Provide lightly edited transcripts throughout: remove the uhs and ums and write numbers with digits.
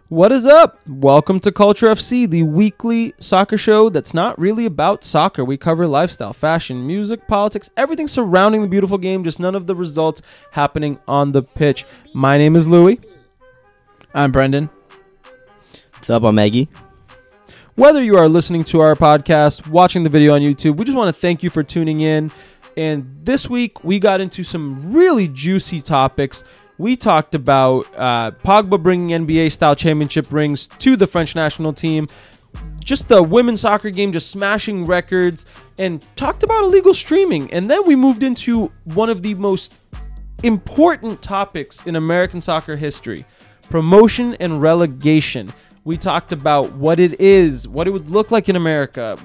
What is up? Welcome to Culture FC, the weekly soccer show that's not really about soccer. We cover lifestyle, fashion, music, politics, everything surrounding the beautiful game, just none of the results happening on the pitch. My name is Louie. I'm Brendan. What's up? I'm Maggie. Whether you are listening to our podcast, watching the video on YouTube, we just want to thank you for tuning in. And this week, we got into some really juicy topics. We talked about Pogba bringing NBA-style championship rings to the French national team, just the women's soccer game just smashing records, and talked about illegal streaming. And then we moved into one of the most important topics in American soccer history, promotion and relegation. We talked about what it is, what it would look like in America,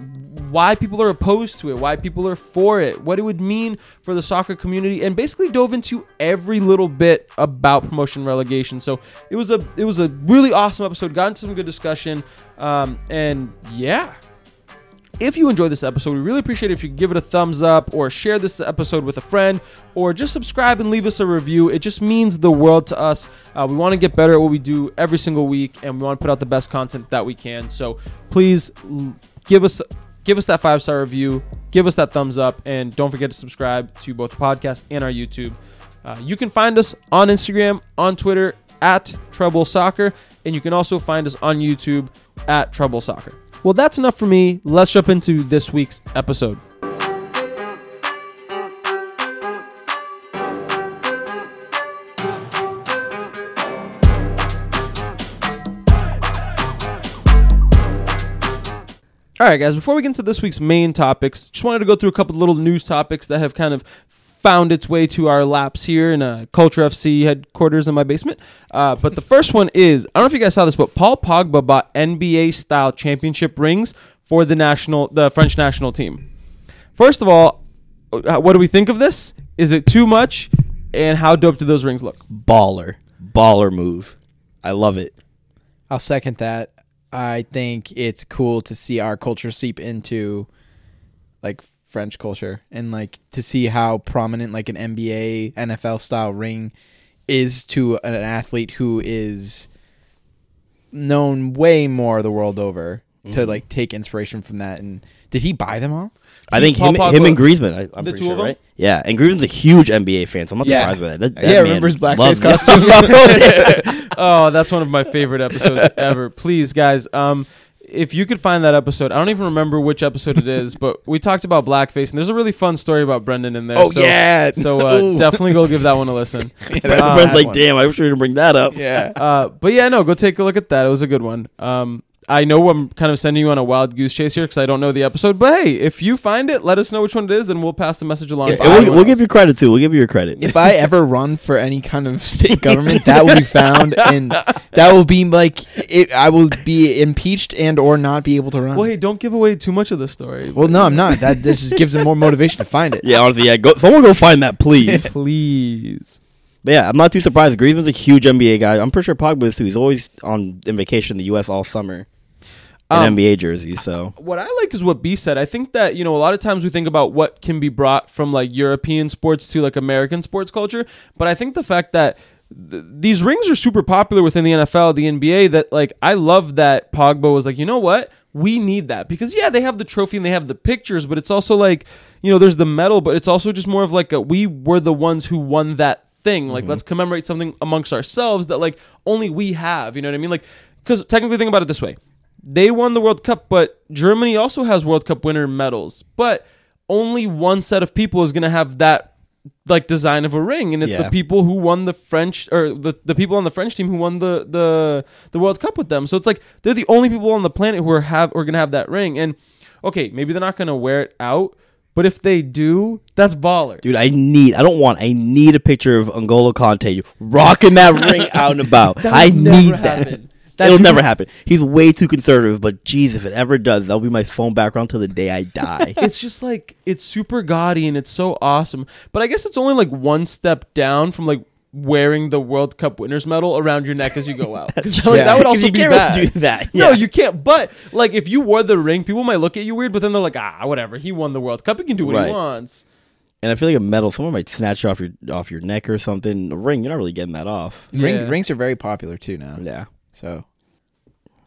why people are opposed to it, why people are for it, what it would mean for the soccer community, and basically dove into every little bit about promotion and relegation. So it was a really awesome episode, got into some good discussion, and yeah. If you enjoyed this episode, we really appreciate it if you give it a thumbs up or share this episode with a friend or just subscribe and leave us a review. It just means the world to us. We want to get better at what we do every single week, and we want to put out the best content that we can. So please give us that 5-star review, give us that thumbs up, and don't forget to subscribe to both the podcast and our YouTube. You can find us on Instagram, on Twitter, at Trebl Soccer, and you can also find us on YouTube at Trebl Soccer. Well, that's enough for me. Let's jump into this week's episode. All right, guys, before we get into this week's main topics, just wanted to go through a couple of little news topics that have kind of found its way to our laps here in Culture FC headquarters in my basement. But the first one is, I don't know if you guys saw this, but Paul Pogba bought NBA-style championship rings for the French national team. First of all, what do we think of this? Is it too much? And how dope do those rings look? Baller move. I love it. I'll second that. I think it's cool to see our culture seep into like French culture and like to see how prominent like an NBA, NFL style ring is to an athlete who is known way more the world over to like take inspiration from that. And did he buy them all? I think him and Griezmann. I'm pretty sure, right? Yeah, and Griezmann's a huge NBA fan, so I'm not surprised by that. That remember his blackface costume? Oh, that's one of my favorite episodes ever. Please, guys, if you could find that episode, I don't even remember which episode it is, but we talked about blackface, and there's a really fun story about Brendan in there. Oh, yeah. So definitely go give that one a listen. Brendan's like, damn, I wish we didn't bring that up. Yeah. But yeah, no, go take a look at that. It was a good one. I know I'm kind of sending you on a wild goose chase here because I don't know the episode, but hey, if you find it, let us know which one it is, and we'll pass the message along. Yeah, we'll give you credit, too. We'll give you your credit. If I ever run for any kind of state government, that will be found, and that will be like, I will be impeached and or not be able to run. Well, hey, don't give away too much of the story. Well, no, I'm not. That just gives them more motivation to find it. Yeah, honestly, yeah. Someone go find that, please. Please. But yeah, I'm not too surprised. Griezmann's a huge NBA guy. I'm pretty sure Pogba is, too. He's always in vacation in the U.S. all summer. NBA jerseys. So what I like is what B said. I think that, a lot of times we think about what can be brought from like European sports to like American sports culture, but I think the fact that these rings are super popular within the NFL, the NBA, that like I love that Pogba was like, you know what, we need that, because yeah, they have the trophy and they have the pictures, but it's also like, there's the medal, but it's also just more of like we were the ones who won that thing. Like let's commemorate something amongst ourselves that like only we have. You know what I mean? Like, because technically think about it this way. They won the World Cup, but Germany also has World Cup winner medals. But only one set of people is going to have that like design of a ring, and it's the people who won the French, or the people on the French team who won the World Cup with them. So it's like they're the only people on the planet who are going to have that ring. And okay, maybe they're not going to wear it out, but if they do, that's baller. Dude, I need a picture of N'Golo Kanté rocking that ring out and about. I need that. It'll never happen. He's way too conservative, but geez, if it ever does, that'll be my phone background till the day I die. It's just like, it's super gaudy and it's so awesome. But I guess it's only like one step down from like wearing the World Cup winners medal around your neck as you go out. Because that would also be bad. You can't do that. Yeah. No, you can't. But like if you wore the ring, people might look at you weird, but then they're like, whatever. He won the World Cup. He can do what he wants. And I feel like a medal, someone might snatch it off your neck or something. A ring, you're not really getting that off. Rings are very popular too now. Yeah. So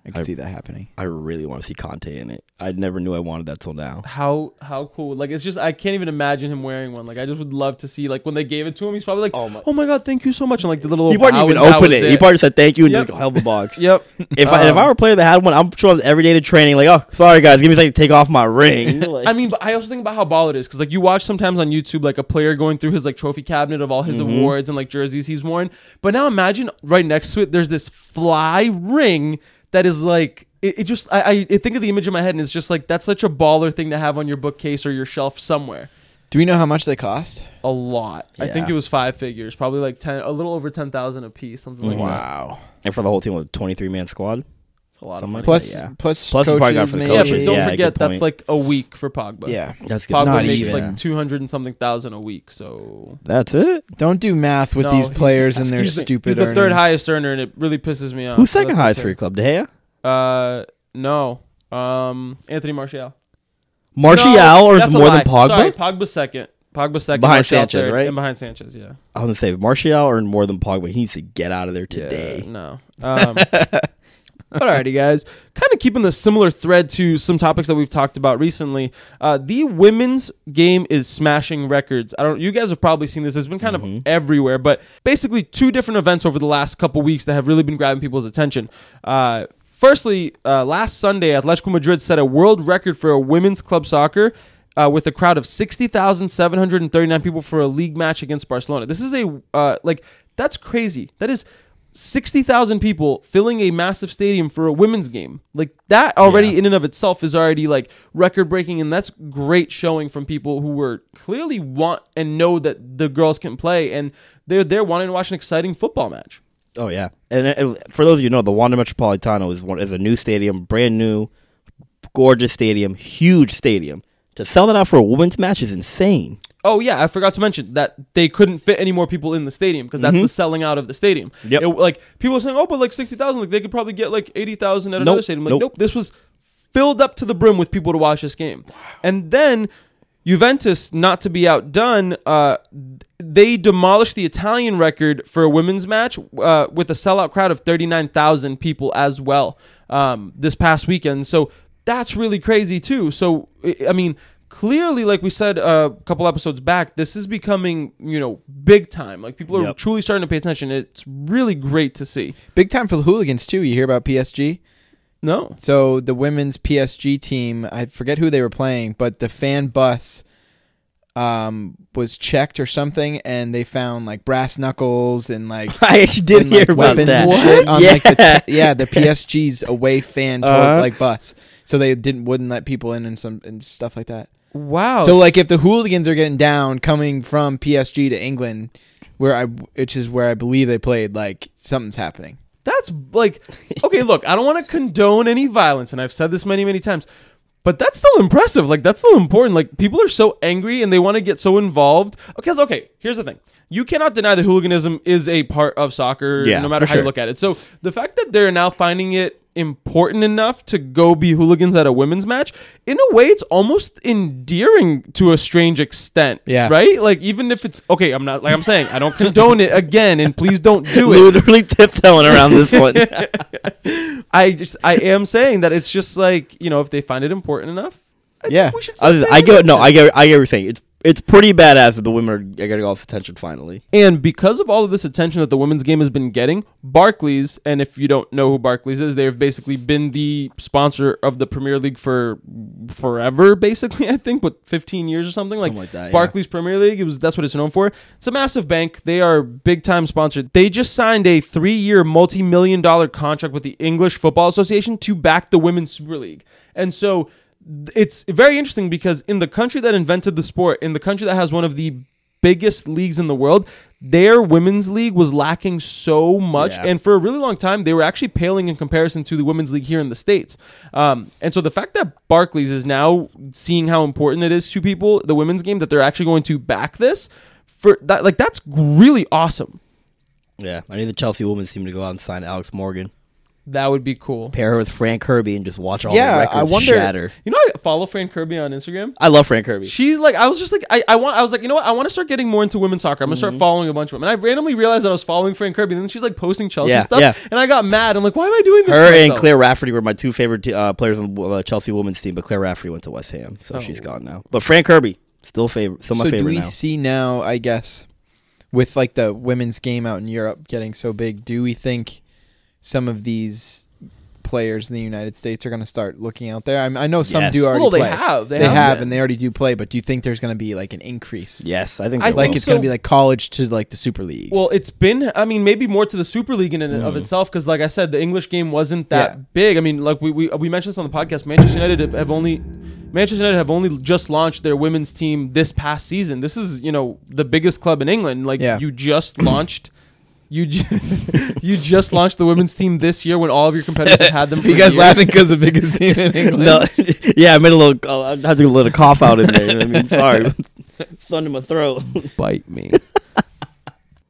I can see that happening. I really want to see Conte in it. I never knew I wanted that till now. How cool. Like, it's just, I can't even imagine him wearing one. Like, I just would love to see, like, when they gave it to him, he's probably like, oh my God, thank you so much. And like the little He probably bow, didn't and even that open was it. He probably said thank you and did a help a box. Yep. If I were a player that had one, I'm sure every day to training, like, oh, sorry guys, give me a second to take off my ring. Like, I mean, but I also think about how ball it is, because like you watch sometimes on YouTube like a player going through his like trophy cabinet of all his awards and like jerseys he's worn. But now imagine right next to it, there's this fly ring that is like, it just, I think of the image in my head and it's just like, that's such a baller thing to have on your bookcase or your shelf somewhere. Do we know how much they cost? A lot. I think it was 5 figures, probably like 10, a little over 10,000 a piece, something like that. Wow. and for the whole team with a 23-man squad. It's a lot of money. Plus Plus coaches, you probably got for the maybe. Yeah, but coaches. don't Yeah, forget good that's point. like a week for Pogba. Yeah. That's good. Pogba Not makes even. like 200 and something thousand a week. So That's it. Don't do math with No, these he's- players and their he's stupid He's the third earnings. highest earner, and it really pisses me off. Who's so second that's highest okay. for your club? De Gea? No. Anthony Martial. Martial, No, or is that's it a more lie. than Pogba? Sorry, Pogba's second. Behind Martial Sanchez, third, right? And behind Sanchez, yeah. I was gonna say if Martial earned more than Pogba, he needs to get out of there today. Yeah, no. Alrighty, guys. Kind of keeping the similar thread to some topics that we've talked about recently. The women's game is smashing records. You guys have probably seen this. It's been kind of everywhere, but basically 2 different events over the last couple weeks that have really been grabbing people's attention. Firstly, last Sunday, Atletico Madrid set a world record for a women's club soccer with a crowd of 60,739 people for a league match against Barcelona. This is that's crazy. That is 60,000 people filling a massive stadium for a women's game. Like that already in and of itself is already like record breaking, and that's great showing from people who were clearly want and know that the girls can play, and they're there wanting to watch an exciting football match. Oh yeah, and for those of you who know, the Wanda Metropolitano is a new stadium, brand new, gorgeous stadium, huge stadium. To sell that out for a women's match is insane. Oh, yeah, I forgot to mention that they couldn't fit any more people in the stadium because that's the selling out of the stadium. Yep. Like, people are saying, oh, but like 60,000, like they could probably get like 80,000 at another stadium. Like, nope, this was filled up to the brim with people to watch this game. Wow. And then Juventus, not to be outdone, they demolished the Italian record for a women's match with a sellout crowd of 39,000 people as well this past weekend. So that's really crazy too. So, I mean, clearly, like we said a couple episodes back, this is becoming, big time. Like people are truly starting to pay attention. It's really great to see. Big time for the hooligans too. You hear about PSG? No. So the women's PSG team, I forget who they were playing, but the fan bus was checked or something, and they found like brass knuckles and like I actually did hear about weapons that. and shit on, Yeah. the PSG's away fan bus. So they wouldn't let people in and stuff like that. Wow. So like if the hooligans are getting down coming from PSG to England, which is where I believe they played, like something's happening. That's like, okay, look, I don't want to condone any violence, and I've said this many, many times, but that's still impressive. Like, that's still important. Like, people are so angry and they want to get so involved. Okay, here's the thing. You cannot deny that hooliganism is a part of soccer, no matter how you look at it. So the fact that they're now finding it important enough to go be hooligans at a women's match, in a way, it's almost endearing to a strange extent. Yeah. Right? Like, even if it's, okay, I'm saying, I don't condone it again, and please don't do it. Literally tiptoeing around this one. I am saying that it's just like, if they find it important enough, I think we should I get what you're saying. It's pretty badass that the women are getting all this attention finally. And because of all of this attention that the women's game has been getting, Barclays, and if you don't know who Barclays is, they've basically been the sponsor of the Premier League for forever, basically, I think, but 15 years or something. Like that, Barclays Premier League, that's what it's known for. It's a massive bank. They are big-time sponsored. They just signed a 3-year, multi-million-dollar contract with the English Football Association to back the Women's Super League. And so it's very interesting because in the country that invented the sport, in the country that has one of the biggest leagues in the world, their women's league was lacking so much. Yeah. And for a really long time, they were actually paling in comparison to the women's league here in the States. And so the fact that Barclays is now seeing how important it is to people, the women's game, that they're actually going to back this, for that, like, that's really awesome. Yeah, I need the Chelsea women's team to go out and sign Alex Morgan. That would be cool. Pair her with Fran Kirby and just watch all the Yeah, records I wonder- shatter. You know, I follow Fran Kirby on Instagram. I love Fran Kirby. She's like, I was just like, I was like, you know what? I want to start getting more into women's soccer. I'm gonna start following a bunch of them. And I randomly realized that I was following Fran Kirby, and then she's like posting Chelsea stuff, and I got mad. I'm like, why am I doing this? Her to and myself? Claire Rafferty were my two favorite players on the Chelsea women's team, but Claire Rafferty went to West Ham, so she's gone now. But Fran Kirby, still my favorite So now. do we see now, I guess, with like the women's game out in Europe getting so big, do we think some of these players in the United States are going to start looking out there? I know some do already play. They have, and they already do play, but do you think there's going to be like an increase? Yes, I think Like it's going to be like college to like the Super League. Well, it's been, I mean, maybe more to the Super League in and of itself, because like I said, the English game wasn't that big. I mean, like we mentioned this on the podcast, Manchester United have only just launched their women's team this past season. This is, you know, the biggest club in England. Like you just launched you just launched the women's team this year when all of your competitors have had them for you guys years. laughing because the biggest team in England? No, I made a little. I had to get a little cough out in there. I mean, sorry, it's under my throat. Bite me.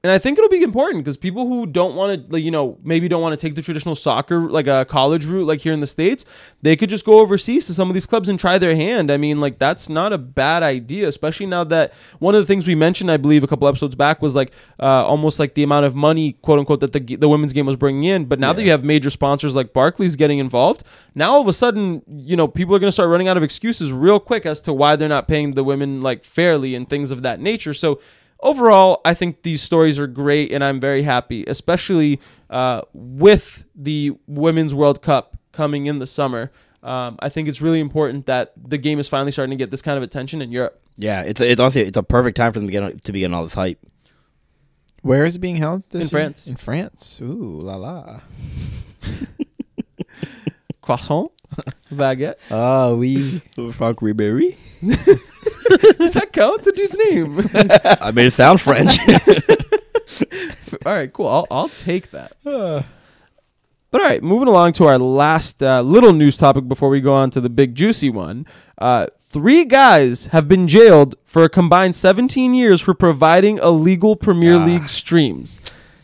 And I think it'll be important because people who don't want to, like, you know, maybe don't want to take the traditional soccer, like a college route, like here in the States, they could just go overseas to some of these clubs and try their hand. I mean, like, that's not a bad idea, especially now that one of the things we mentioned, I believe, a couple episodes back was like almost like the amount of money, quote unquote, that the women's game was bringing in. But now that you have major sponsors like Barclays getting involved, now all of a sudden, you know, people are going to start running out of excuses real quick as to why they're not paying the women like fairly and things of that nature. So overall, I think these stories are great, and I'm very happy, especially with the Women's World Cup coming in the summer. I think it's really important that the game is finally starting to get this kind of attention in Europe. Yeah, it's honestly it's a perfect time for them to be getting all this hype. Where is it being held? In France. In France. Ooh, la la. Croissant, baguette. Oh, oui. Franck Ribéry. Does that count? It's a dude's name. I made it sound French. All right, cool. I'll take that. But all right, moving along to our last little news topic before we go on to the big juicy one. 3 guys have been jailed for a combined 17 years for providing illegal Premier League streams.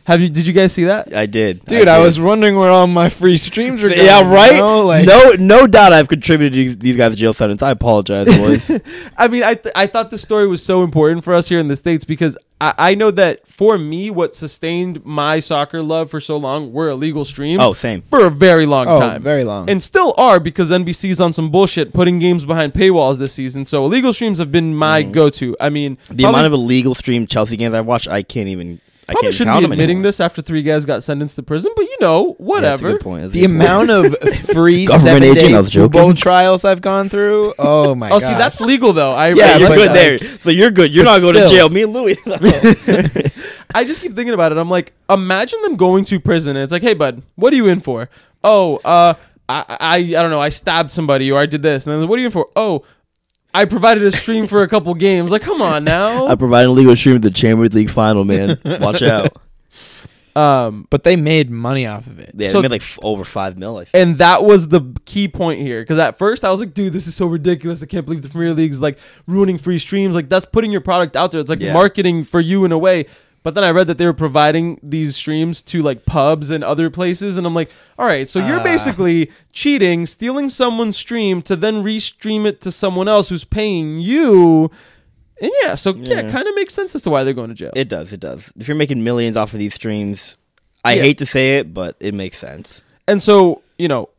Did you guys see that? I did. Dude, I was wondering where all my free streams are going. Yeah, right? You know? Like, no doubt I've contributed to these guys' jail sentence. I apologize, boys. I mean, I thought the story was so important for us here in the States because I know that for me, what sustained my soccer love for so long were illegal streams. Oh, same. For a very long time. very long. And still are, because NBC's on some bullshit putting games behind paywalls this season. So illegal streams have been my go-to. I mean, the amount of illegal streamed Chelsea games I've watched, I can't even... Probably shouldn't be admitting this after 3 guys got sentenced to prison, but you know, whatever. Yeah, that's a good point. The amount of free Government agent, 7-day I was joking. football trials I've gone through. Oh my god! Oh, see, that's legal though. Yeah, you're but good like- there. So you're good. You're not going to still. jail. Me and Louis. I just keep thinking about it. I'm like, imagine them going to prison and it's like, hey, bud, what are you in for? Oh, I don't know. I stabbed somebody or I did this. And then what are you in for? Oh, I provided a stream for a couple games. Like, come on now. I provided a legal stream at the Champions League final, man. Watch out. But they made money off of it. Yeah, So- they made like over $5 million. And that was the key point here. Because at first I was like, dude, this is so ridiculous. I can't believe the Premier League's like ruining free streams. Like, that's putting your product out there. It's like marketing for you in a way. But then I read that they were providing these streams to like pubs and other places. And I'm like, all right, so you're basically cheating, stealing someone's stream to then restream it to someone else who's paying you. And yeah, kind of makes sense as to why they're going to jail. It does. If you're making millions off of these streams, I hate to say it, but it makes sense. And so, you know,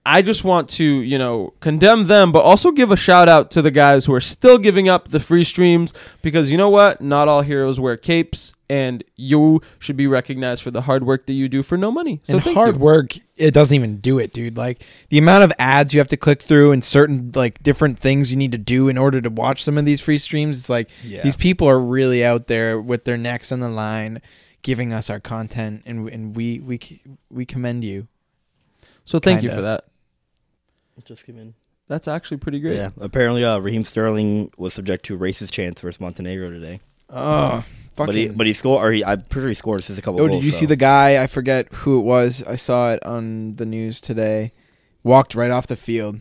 I just want to, you know, condemn them, but also give a shout out to the guys who are still giving up the free streams, because you know what? Not all heroes wear capes, and you should be recognized for the hard work that you do for no money. So and thank hard you. work, it doesn't even do it, dude. Like the amount of ads you have to click through and certain like different things you need to do in order to watch some of these free streams. It's like these people are really out there with their necks on the line, giving us our content, and we commend you. So thank you for that. Just come in. That's actually pretty great. Yeah. Apparently, Raheem Sterling was subject to racist chants versus Montenegro today. Oh, fucking. But he scored. Or I'm pretty sure he scored just a couple. Oh, goals, did you see the guy? I forget who it was. I saw it on the news today. Walked right off the field.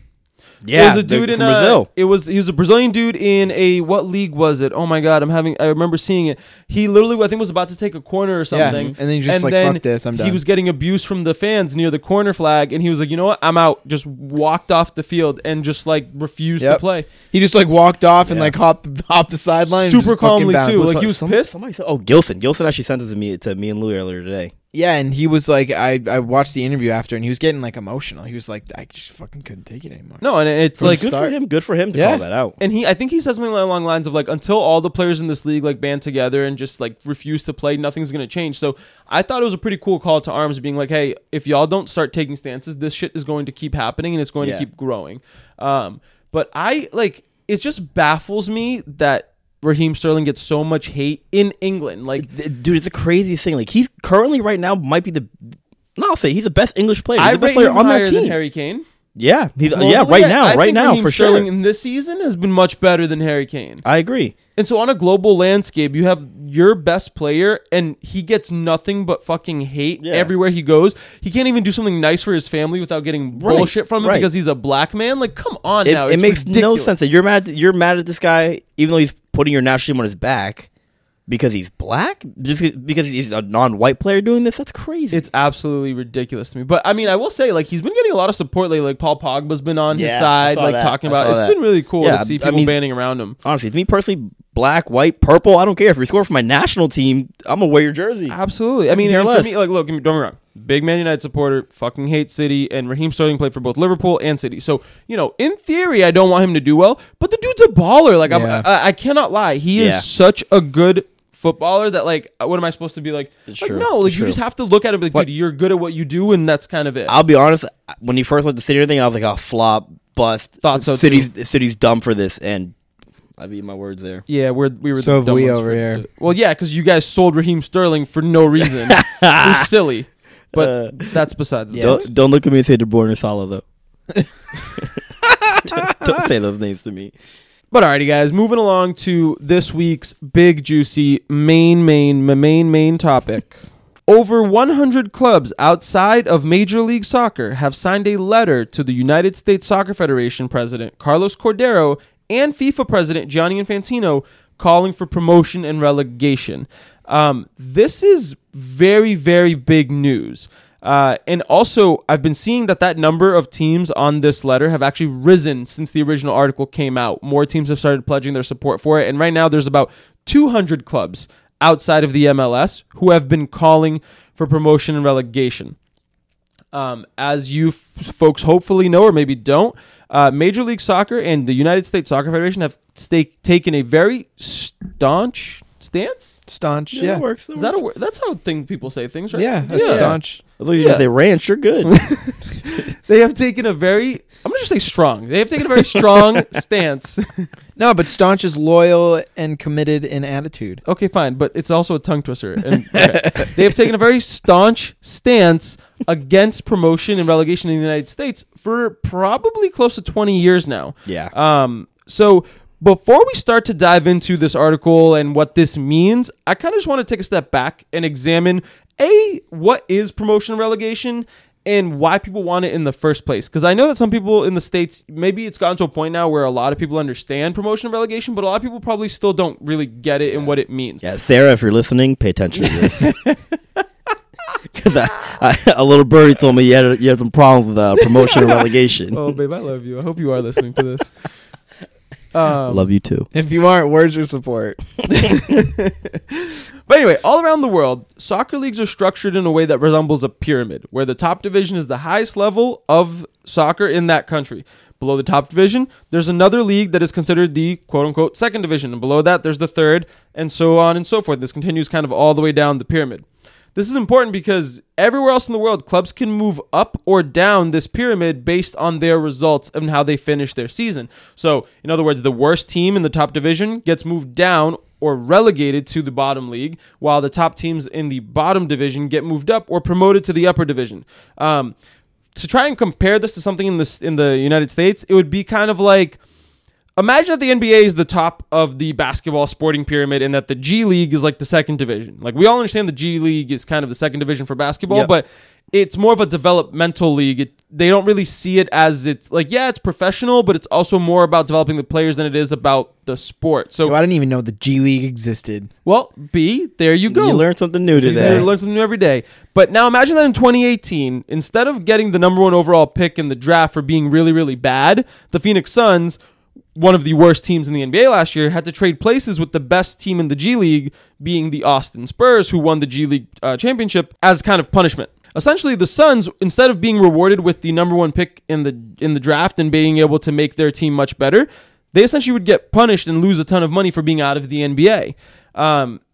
Yeah, There was a dude from in Brazil. he was a Brazilian dude in what league was it? Oh my god, I remember seeing it. He literally, I think, was about to take a corner or something. and then he just fuck this, I'm done. He was getting abuse from the fans near the corner flag, and he was like, you know what, I'm out. Just walked off the field and just refused to play. He just walked off and hopped the sideline. Super and just calmly fucking too. bounced. Like he was pissed. Somebody said, Gilson actually sent it to me and Louis earlier today. Yeah, and he was like, I watched the interview after, and he was getting emotional. He was like, I just fucking couldn't take it anymore. No, and it's Good for him to call that out. And I think he said something along the lines of until all the players in this league band together and just refuse to play, nothing's gonna change. So I thought it was a pretty cool call to arms, being like, hey, if y'all don't start taking stances, this shit is going to keep happening and it's going to keep growing. But it just baffles me that Raheem Sterling gets so much hate in England. Dude, it's the craziest thing. He's currently right now might be I'll say he's the best English player. He's the best player on that team. Than Harry Kane. Yeah, he's Globally, right now Raheem for Sterling sure. in this season has been much better than Harry Kane. I agree. And so on a global landscape, you have your best player, and he gets nothing but fucking hate everywhere he goes. He can't even do something nice for his family without getting bullshit from him because he's a black man. Come on now. It makes ridiculous. no sense that you're mad at this guy, even though he's putting your national team on his back because he's black? Just because he's a non-white player doing this? That's crazy. It's absolutely ridiculous to me. But I mean, I will say, he's been getting a lot of support lately. Paul Pogba's been on his side, talking about it. It's been really cool to see people banding around him. Honestly, to me personally, black, white, purple, I don't care. If you score for my national team, I'm gonna wear your jersey. Absolutely. I mean, for me, look, don't get me wrong. Big Man United supporter, fucking hate City, and Raheem Sterling played for both Liverpool and City. So, in theory, I don't want him to do well, but the dude's a baller. I cannot lie. He is such a good footballer that what am I supposed to be like? It's true. No, you just have to look at him dude, you're good at what you do, and that's kind of it. I'll be honest, when he first went to City and everything, I was like, oh, flop, bust. Thought so City's dumb for this, and I beat my words there. Yeah, we were so the dumb we ones over here. Well, yeah, because you guys sold Raheem Sterling for no reason. It was silly. But that's besides the point. Don't look at me and say De Bruyne or Salah, though. Don't say those names to me. But alrighty, guys, moving along to this week's big, juicy, main topic. Over 100 clubs outside of Major League Soccer have signed a letter to the United States Soccer Federation President Carlos Cordero and FIFA President Gianni Infantino calling for promotion and relegation. This is very, very big news. And also, I've been seeing that number of teams on this letter have actually risen since the original article came out. More teams have started pledging their support for it. And right now, there's about 200 clubs outside of the MLS who have been calling for promotion and relegation. As you folks hopefully know, or maybe don't, Major League Soccer and the United States Soccer Federation have taken a very staunch stance. Staunch, yeah. That works. Is that a word? That's how people say things, right? Yeah, staunch. I thought you were going to say ranch. You're good. They have taken a very, I'm going to just say strong. They have taken a very strong stance. No, but staunch is loyal and committed in attitude. Okay, fine, but it's also a tongue twister. And they have taken a very staunch stance against promotion and relegation in the United States for probably close to 20 years now. Yeah. So before we start to dive into this article and what this means, I kind of just want to take a step back and examine, what is promotion and relegation and why people want it in the first place. Because I know that some people in the States, maybe it's gotten to a point now where a lot of people understand promotion and relegation, but a lot of people probably still don't really get it and what it means. Yeah, Sarah, if you're listening, pay attention to this. Because a little birdie told me you had some problems with promotion and relegation. Oh, babe, I love you. I hope you are listening to this. Love you too. If you aren't, where's your support? But anyway, all around the world, soccer leagues are structured in a way that resembles a pyramid, where the top division is the highest level of soccer in that country. Below the top division, there's another league that is considered the quote-unquote second division, and below that, there's the third, and so on and so forth. This continues kind of all the way down the pyramid. This is important because everywhere else in the world, clubs can move up or down this pyramid based on their results and how they finish their season. So, in other words, the worst team in the top division gets moved down or relegated to the bottom league, while the top teams in the bottom division get moved up or promoted to the upper division. To try and compare this to something in the United States, it would be kind of like, imagine that the NBA is the top of the basketball sporting pyramid and that the G League is like the second division. Like, we all understand the G League is kind of the second division for basketball, but it's more of a developmental league. They don't really see it as it's like, yeah, it's professional, but it's also more about developing the players than it is about the sport. So I didn't even know the G League existed. Well, B, there you go. You learn something new today. You learn something new every day. But now imagine that in 2018, instead of getting the number 1 overall pick in the draft for being really, really bad, the Phoenix Suns, one of the worst teams in the NBA last year, had to trade places with the best team in the G League, being the Austin Spurs, who won the G League championship, as kind of punishment. Essentially, the Suns, instead of being rewarded with the number 1 pick in the draft and being able to make their team much better, they essentially would get punished and lose a ton of money for being out of the NBA.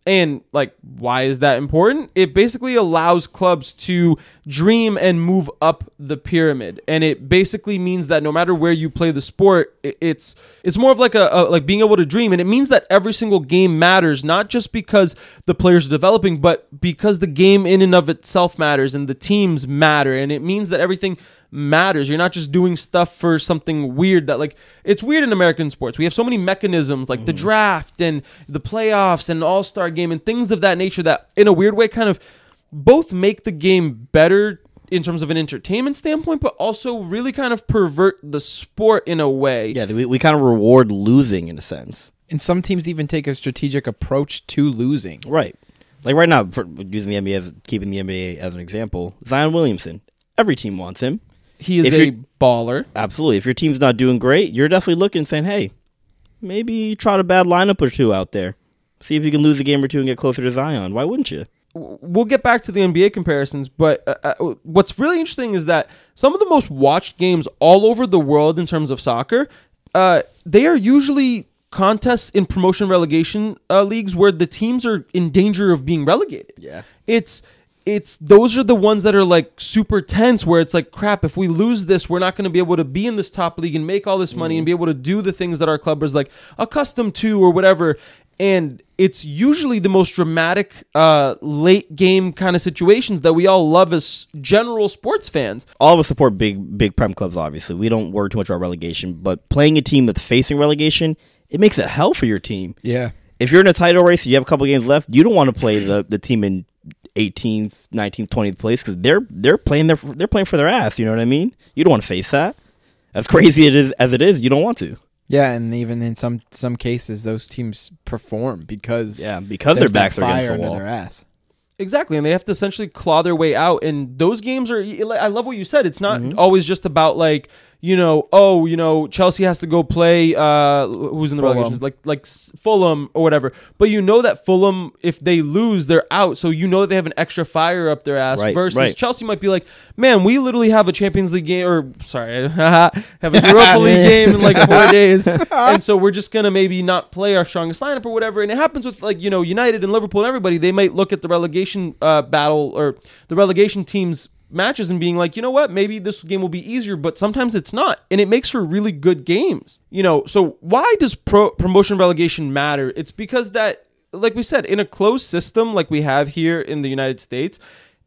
And like, why is that important? It basically allows clubs to dream and move up the pyramid, and it basically means that no matter where you play the sport, it's more of like a like being able to dream, and it means that every single game matters, not just because the players are developing, but because the game in and of itself matters and the teams matter, and it means that everything matters. You're not just doing stuff for something weird that, like, it's weird in American sports. We have so many mechanisms like the draft and the playoffs and all-star game and things of that nature that in a weird way kind of both make the game better in terms of an entertainment standpoint, but also really kind of pervert the sport in a way. Yeah, we kind of reward losing in a sense. And some teams even take a strategic approach to losing. Right. Like right now, for using the NBA keeping the NBA as an example, Zion Williamson. Every team wants him. He is a baller. Absolutely. If your team's not doing great, you're definitely looking and saying, hey, maybe trot a bad lineup or two out there. See if you can lose a game or two and get closer to Zion. Why wouldn't you? We'll get back to the NBA comparisons, but what's really interesting is that some of the most watched games all over the world in terms of soccer, they are usually contests in promotion relegation leagues where the teams are in danger of being relegated. Yeah. It's those are the ones that are like super tense, where it's like, crap, if we lose this, we're not going to be able to be in this top league and make all this money and be able to do the things that our club is like accustomed to or whatever. And it's usually the most dramatic late game kind of situations that we all love as general sports fans. All of us support big Prem clubs, obviously. We don't worry too much about relegation, but playing a team that's facing relegation, it makes it hell for your team. Yeah. If you're in a title race and you have a couple games left, you don't want to play the team in 18th, 19th, 20th place because they're playing for their ass. You know what I mean? You don't want to face that. As crazy as it is, you don't want to. Yeah, and even in some cases, those teams perform because their backs are against the wall. Their ass. Exactly, and they have to essentially claw their way out. And those games are. I love what you said. It's not always just about like, Chelsea has to go play who's in the Fulham. relegations, like Fulham or whatever. But you know that Fulham, if they lose, they're out. So you know that they have an extra fire up their ass. Right, versus right. Chelsea might be like, man, we literally have a Champions League game, or sorry, have a Europa League game in like 4 days, and so we're just gonna maybe not play our strongest lineup or whatever. And it happens with like United and Liverpool and everybody. They might look at the relegation battle or the relegation teams matches and being like, you know what, maybe this game will be easier, but sometimes it's not, and it makes for really good games. So why does promotion relegation matter? It's because that, like we said, in a closed system like we have here in the United States,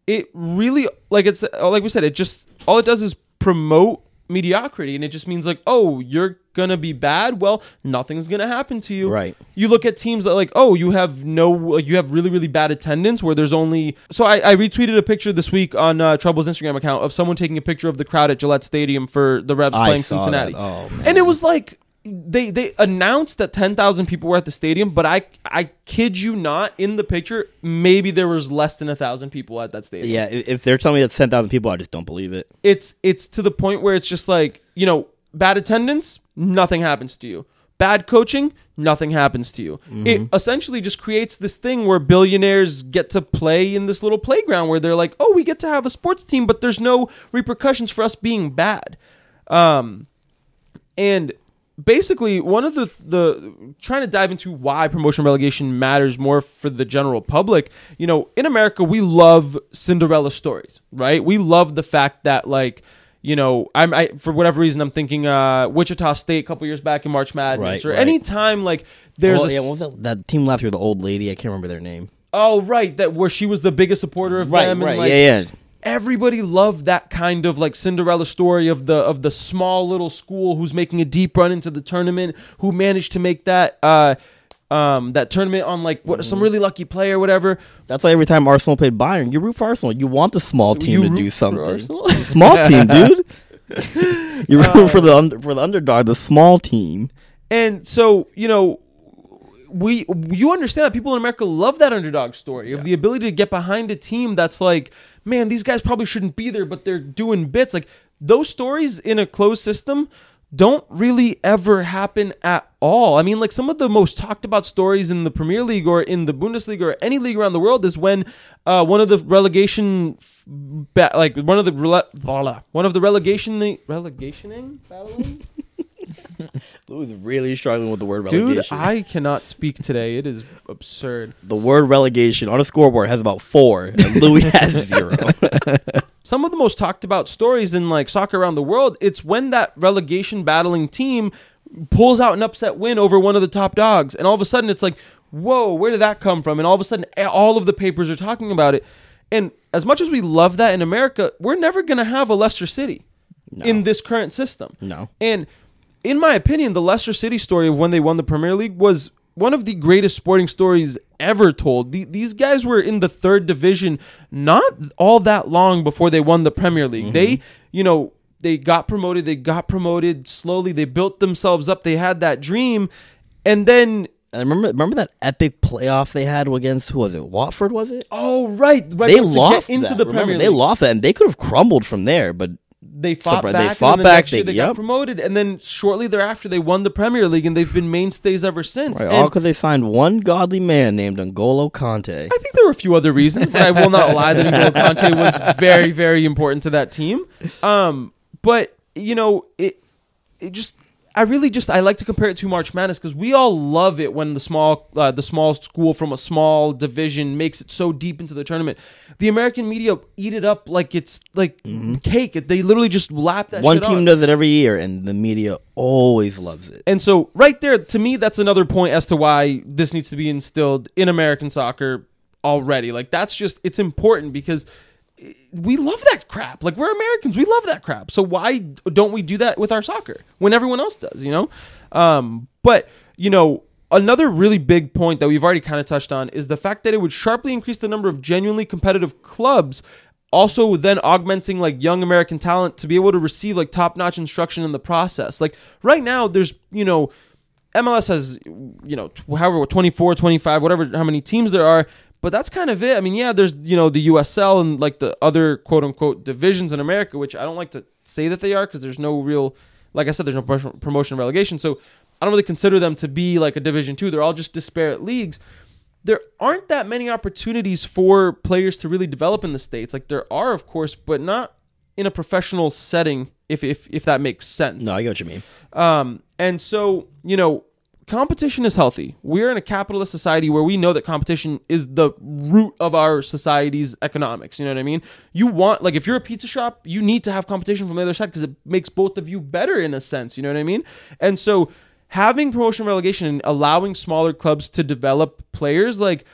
it really, like we said, it just, all it does is promote mediocrity, and it just means like, oh, you're gonna be bad, well, nothing's gonna happen to you. Right. You look at teams that like, oh, you have really, really bad attendance where there's only, so I retweeted a picture this week on Trebl's Instagram account of someone taking a picture of the crowd at Gillette Stadium for the Revs playing Cincinnati. That. Oh, man. And it was like, they announced that 10,000 people were at the stadium, but I kid you not, in the picture, maybe there was less than 1,000 people at that stadium. Yeah, if they're telling me that's 10,000 people, I just don't believe it. It's to the point where it's just like, bad attendance, nothing happens to you. Bad coaching, nothing happens to you. Mm-hmm. It essentially just creates this thing where billionaires get to play in this little playground where they're like, oh, we get to have a sports team, but there's no repercussions for us being bad. And basically, one of the trying to dive into why promotion relegation matters more for the general public, in America, we love Cinderella stories, right? We love the fact that, like, I for whatever reason, I'm thinking Wichita State a couple years back in March Madness, right. Any time like there's what was that team last year, the old lady, I can't remember their name. Oh, right, that where she was the biggest supporter of them. Right, and like, yeah. Everybody loved that kind of like Cinderella story of the small little school who's making a deep run into the tournament, who managed to make that. that tournament on like some really lucky play or whatever. That's why every time Arsenal played Bayern, you root for Arsenal. You want the small team to do something. Small team, dude. You root for the underdog, the small team. And so, you understand that people in America love that underdog story of the ability to get behind a team that's like, man, these guys probably shouldn't be there, but they're doing bits. Like those stories in a closed system don't really ever happen at all. I mean, like some of the most talked about stories in the Premier League or in the Bundesliga or any league around the world is when one of the relegation battling Louis really struggling with the word relegation. Dude, I cannot speak today. It is absurd. The word relegation on a scoreboard has about 4, and Louis has 0. Some of the most talked about stories in like soccer around the world, it's when that relegation battling team pulls out an upset win over one of the top dogs. And all of a sudden it's like, whoa, where did that come from? And all of a sudden all of the papers are talking about it. And as much as we love that in America, we're never going to have a Leicester City in this current system. No. And in my opinion, the Leicester City story of when they won the Premier League was one of the greatest sporting stories ever told. These guys were in the 3rd division not all that long before they won the Premier League. Mm-hmm. They got promoted slowly. They built themselves up. They had that dream. And then and remember that epic playoff they had against, who was it? Watford, was it? Oh, right. They lost into the Premier League. They lost that, and they could have crumbled from there, but they fought back. And then next year they got promoted, and then shortly thereafter they won the Premier League, and they've been mainstays ever since. Right, all because they signed one godly man named N'Golo Kante. I think there were a few other reasons, but I will not lie that N'Golo Kante was very, very important to that team. But I like to compare it to March Madness because we all love it when the small school from a small division makes it so deep into the tournament. The American media eat it up like it's like cake. They literally just lap that one shit team on. does it every year, and the media always loves it. And so right there, to me, that's another point as to why this needs to be instilled in American soccer already. Like it's important because we love that crap. Like we're Americans, we love that crap. So why don't we do that with our soccer when everyone else does? But another really big point that we've already kind of touched on is the fact that it would sharply increase the number of genuinely competitive clubs. Also, then augmenting like young American talent to be able to receive like top-notch instruction in the process. Like right now, there's MLS has however 24, 25, whatever how many teams there are. But that's kind of it. I mean, yeah, there's, the USL and like the other quote unquote divisions in America, which I don't like to say that they are because there's no real, like I said, there's no promotion and relegation. So I don't really consider them to be like a Division 2. They're all just disparate leagues. There aren't that many opportunities for players to really develop in the States. Like there are, of course, but not in a professional setting, if that makes sense. No, I get what you mean. And so, competition is healthy. We're in a capitalist society where we know that competition is the root of our society's economics. You know what I mean? You want, like, if you're a pizza shop, you need to have competition from the other side because it makes both of you better in a sense. You know what I mean? And so having promotion relegation and allowing smaller clubs to develop players, like,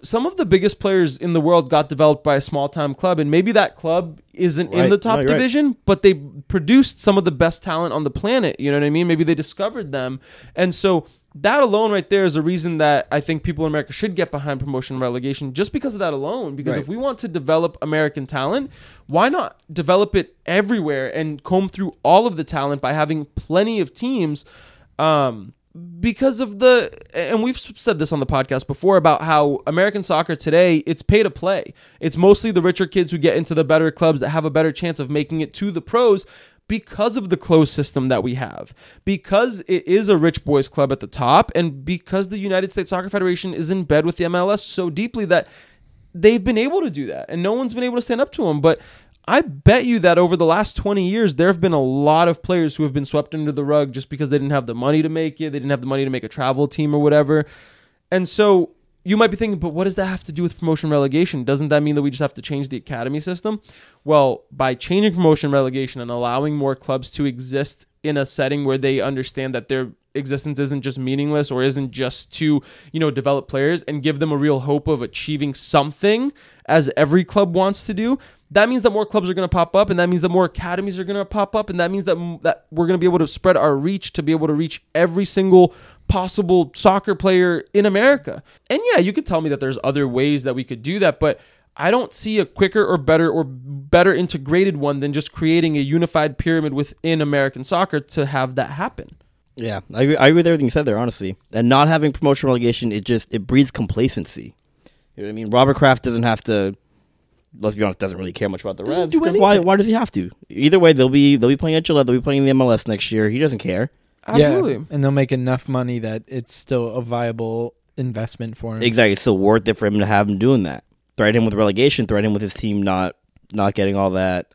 some of the biggest players in the world got developed by a small-time club, and maybe that club isn't in the top division, but they produced some of the best talent on the planet. You know what I mean? Maybe they discovered them. And so that alone right there is a reason that I think people in America should get behind promotion and relegation just because of that alone. Because if we want to develop American talent, why not develop it everywhere and comb through all of the talent by having plenty of teams? Because of and we've said this on the podcast before about how American soccer today, it's pay to play. It's mostly the richer kids who get into the better clubs that have a better chance of making it to the pros because of the closed system that we have. Because it is a rich boys club at the top, and because the United States Soccer Federation is in bed with the MLS so deeply that they've been able to do that, and no one's been able to stand up to them. But I bet you that over the last 20 years, there have been a lot of players who have been swept under the rug just because they didn't have the money to make it. They didn't have the money to make a travel team or whatever. And so you might be thinking, but what does that have to do with promotion relegation? Doesn't that mean that we just have to change the academy system? Well, by changing promotion relegation and allowing more clubs to exist in a setting where they understand that their existence isn't just meaningless or isn't just to, develop players and give them a real hope of achieving something as every club wants to do, that means that more clubs are going to pop up, and that means that more academies are going to pop up, and that means that we're going to be able to spread our reach to be able to reach every single possible soccer player in America. And yeah, you could tell me that there's other ways that we could do that, but I don't see a quicker or better integrated one than just creating a unified pyramid within American soccer to have that happen. Yeah, I agree with everything you said there, honestly. And not having promotion relegation, it breeds complacency. You know what I mean? Robert Kraft doesn't have to, let's be honest, doesn't really care much about the Reds. Why does he have to? Either way, they'll be playing at Gillette, they'll be playing in the MLS next year. He doesn't care. Absolutely. Yeah, and they'll make enough money that it's still a viable investment for him. Exactly. It's still worth it for him to have him doing that. Threaten him with relegation, threaten him with his team not getting all that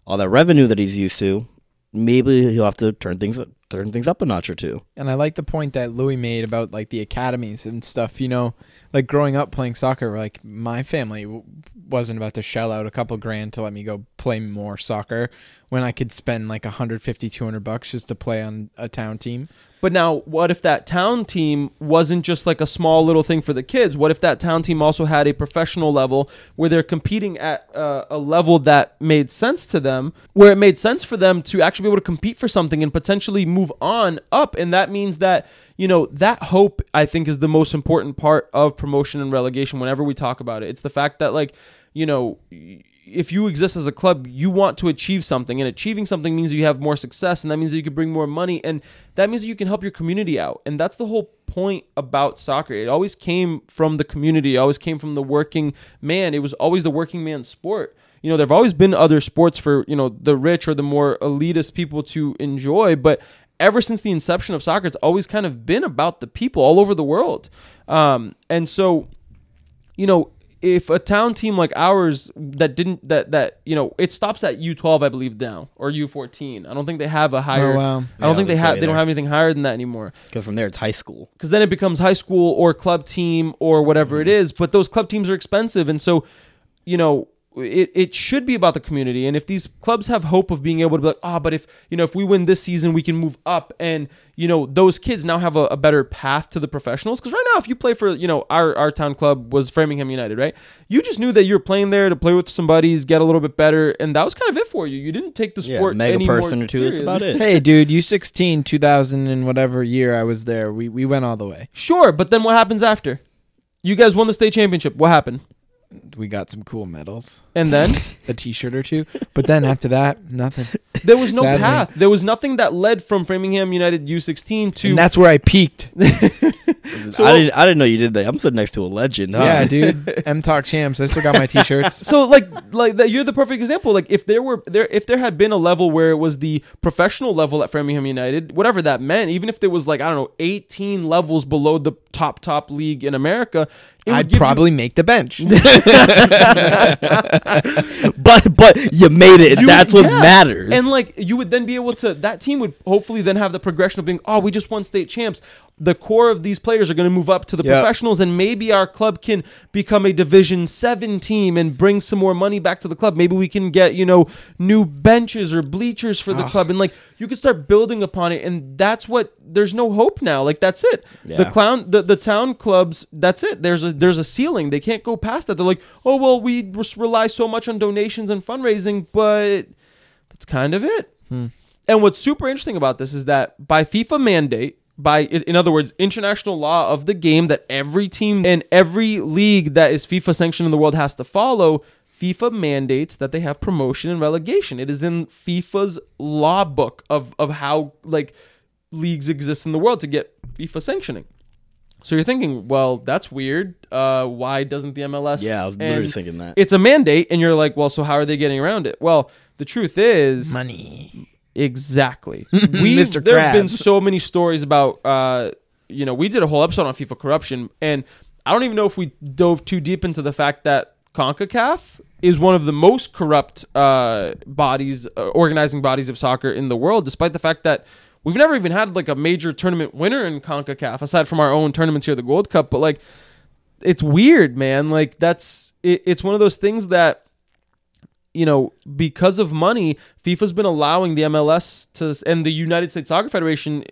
revenue that he's used to. Maybe he'll have to turn things up a notch or two. And I like the point that Louis made about like the academies and stuff. You know, like growing up playing soccer, like my family wasn't about to shell out a couple grand to let me go play more soccer when I could spend like $150, $200 just to play on a town team. But now, what if that town team wasn't just like a small little thing for the kids? What if that town team also had a professional level where they're competing at a level that made sense to them, where it made sense for them to actually be able to compete for something and potentially move on up? And that means that, you know, that hope, I think, is the most important part of promotion and relegation whenever we talk about it. It's the fact that, like, you know, if you exist as a club, you want to achieve something, and achieving something means you have more success, and that means that you can bring more money, and that means that you can help your community out. And that's the whole point about soccer. It always came from the community. It always came from the working man. It was always the working man's sport. You know, there have always been other sports for, you know, the rich or the more elitist people to enjoy, but ever since the inception of soccer, it's always kind of been about the people all over the world. And so, you know, if a town team like ours that you know, it stops at U12, I believe now, or U14. I don't think they have a higher. Oh, wow. I don't think they don't have anything higher than that anymore. Because from there it's high school. Because then it becomes high school or club team or whatever it is. But those club teams are expensive, and so, you know, it should be about the community. And if these clubs have hope of being able to be like, but if, you know, if we win this season, we can move up, and, you know, those kids now have a better path to the professionals. Because right now, if you play for, you know, our town club was Framingham United, right? You just knew that you were playing there to play with some buddies, get a little bit better, and that was kind of it for you. You didn't take the sport mega person or two. That's about it. Hey, dude, U16, 2000 and whatever year I was there, we went all the way. Sure, but then what happens after? You guys won the state championship. What happened? We got some cool medals. And then? A t-shirt or two. But then after that, nothing. There was no path. There was nothing that led from Framingham United U16 to... And that's where I peaked. So, I didn't know you did that. I'm sitting next to a legend, huh? Yeah, dude. M-Talk Champs. I still got my t-shirts. So like that, you're the perfect example. Like if there had been a level where it was the professional level at Framingham United, whatever that meant, even if there was like, I don't know, 18 levels below the top league in America, I'd probably make the bench. but you made it. That's what matters. And like you would then be able to, that team would hopefully then have the progression of being, we just won state champs. The core of these players are going to move up to the professionals, and maybe our club can become a Division 7 team and bring some more money back to the club. Maybe we can get, you know, new benches or bleachers for the club, and like you could start building upon it. And that's what, there's no hope now. Like that's it. Yeah. The town clubs, that's it. There's a ceiling. They can't go past that. They're like, we rely so much on donations and fundraising, but that's kind of it. And what's super interesting about this is that by FIFA mandate, in other words, international law of the game that every team and every league that is FIFA sanctioned in the world has to follow, FIFA mandates that they have promotion and relegation. It is in FIFA's law book of how like leagues exist in the world to get FIFA sanctioning. So you're thinking, well, that's weird. Why doesn't the MLS? Yeah, I was literally thinking that. It's a mandate, and you're like, well, so how are they getting around it? Well, the truth is... money. Exactly. Mr. There have been Krabs. so many stories about, you know, we did a whole episode on FIFA corruption, and I don't even know if we dove too deep into the fact that CONCACAF is one of the most corrupt organizing bodies of soccer in the world, despite the fact that we've never even had like a major tournament winner in CONCACAF, aside from our own tournaments here, the Gold Cup. But like, it's weird, man. Like it's one of those things that because of money, FIFA's been allowing the MLS and the United States Soccer Federation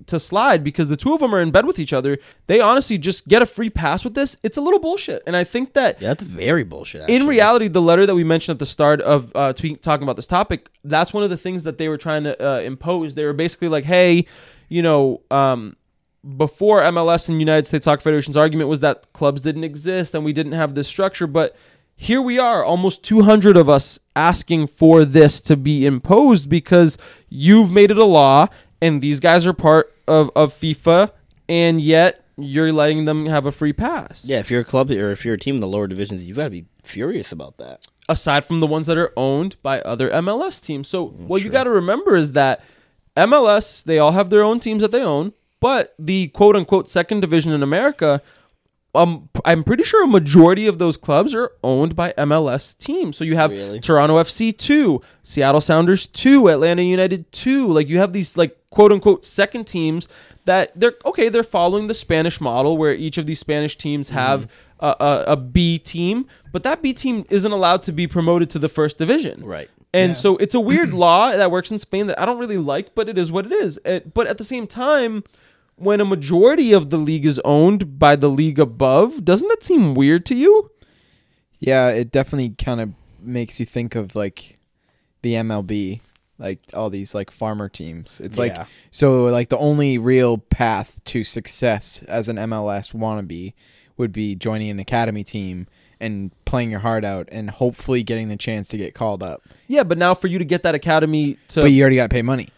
to slide because the two of them are in bed with each other. They honestly just get a free pass with this. It's a little bullshit. And I think that... Yeah, that's very bullshit, actually. In reality, the letter that we mentioned at the start of talking about this topic, that's one of the things that they were trying to impose. They were basically like, hey, before MLS and United States Soccer Federation's argument was that clubs didn't exist and we didn't have this structure, but here we are, almost 200 of us asking for this to be imposed because you've made it a law and these guys are part of FIFA, and yet you're letting them have a free pass. Yeah, if you're a club or if you're a team in the lower divisions, you've got to be furious about that. Aside from the ones that are owned by other MLS teams. So what you got to remember is that MLS, they all have their own teams that they own, but the quote-unquote second division in America, I'm pretty sure a majority of those clubs are owned by MLS teams. So you have Toronto FC 2, Seattle Sounders 2, Atlanta United 2. Like you have these like quote unquote second teams that they're following the Spanish model where each of these Spanish teams have a B team, but that B team isn't allowed to be promoted to the first division. Right. And so it's a weird law that works in Spain that I don't really like, but it is what it is. But at the same time, when a majority of the league is owned by the league above, doesn't that seem weird to you? Yeah, it definitely kind of makes you think of like the MLB, like all these like farmer teams. It's like, so like the only real path to success as an MLS wannabe would be joining an academy team and playing your heart out and hopefully getting the chance to get called up. Yeah, but now for you to get that academy to... But you already got to pay money.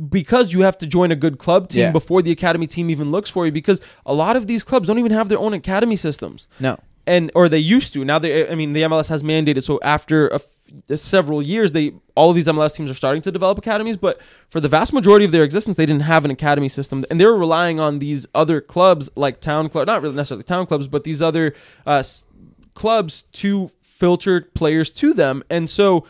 Because you have to join a good club team before the academy team even looks for you, because a lot of these clubs don't even have their own academy systems. No. Or they used to. Now the MLS has mandated, so after several years, all of these MLS teams are starting to develop academies, but for the vast majority of their existence, they didn't have an academy system, and they were relying on these other clubs like town clubs, not really necessarily town clubs, but these other clubs to filter players to them, and so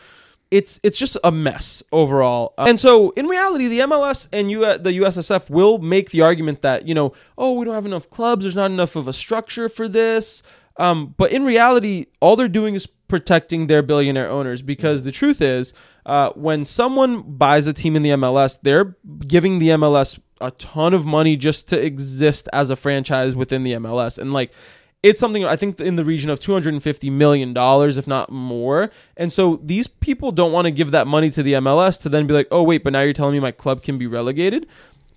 it's just a mess overall. And so in reality, the MLS and the USSF will make the argument that, we don't have enough clubs, there's not enough of a structure for this. But in reality, all they're doing is protecting their billionaire owners, because the truth is, when someone buys a team in the MLS, they're giving the MLS a ton of money just to exist as a franchise within the MLS. And like, it's something I think in the region of $250 million, if not more. And so these people don't want to give that money to the MLS to then be like, oh, wait, but now you're telling me my club can be relegated.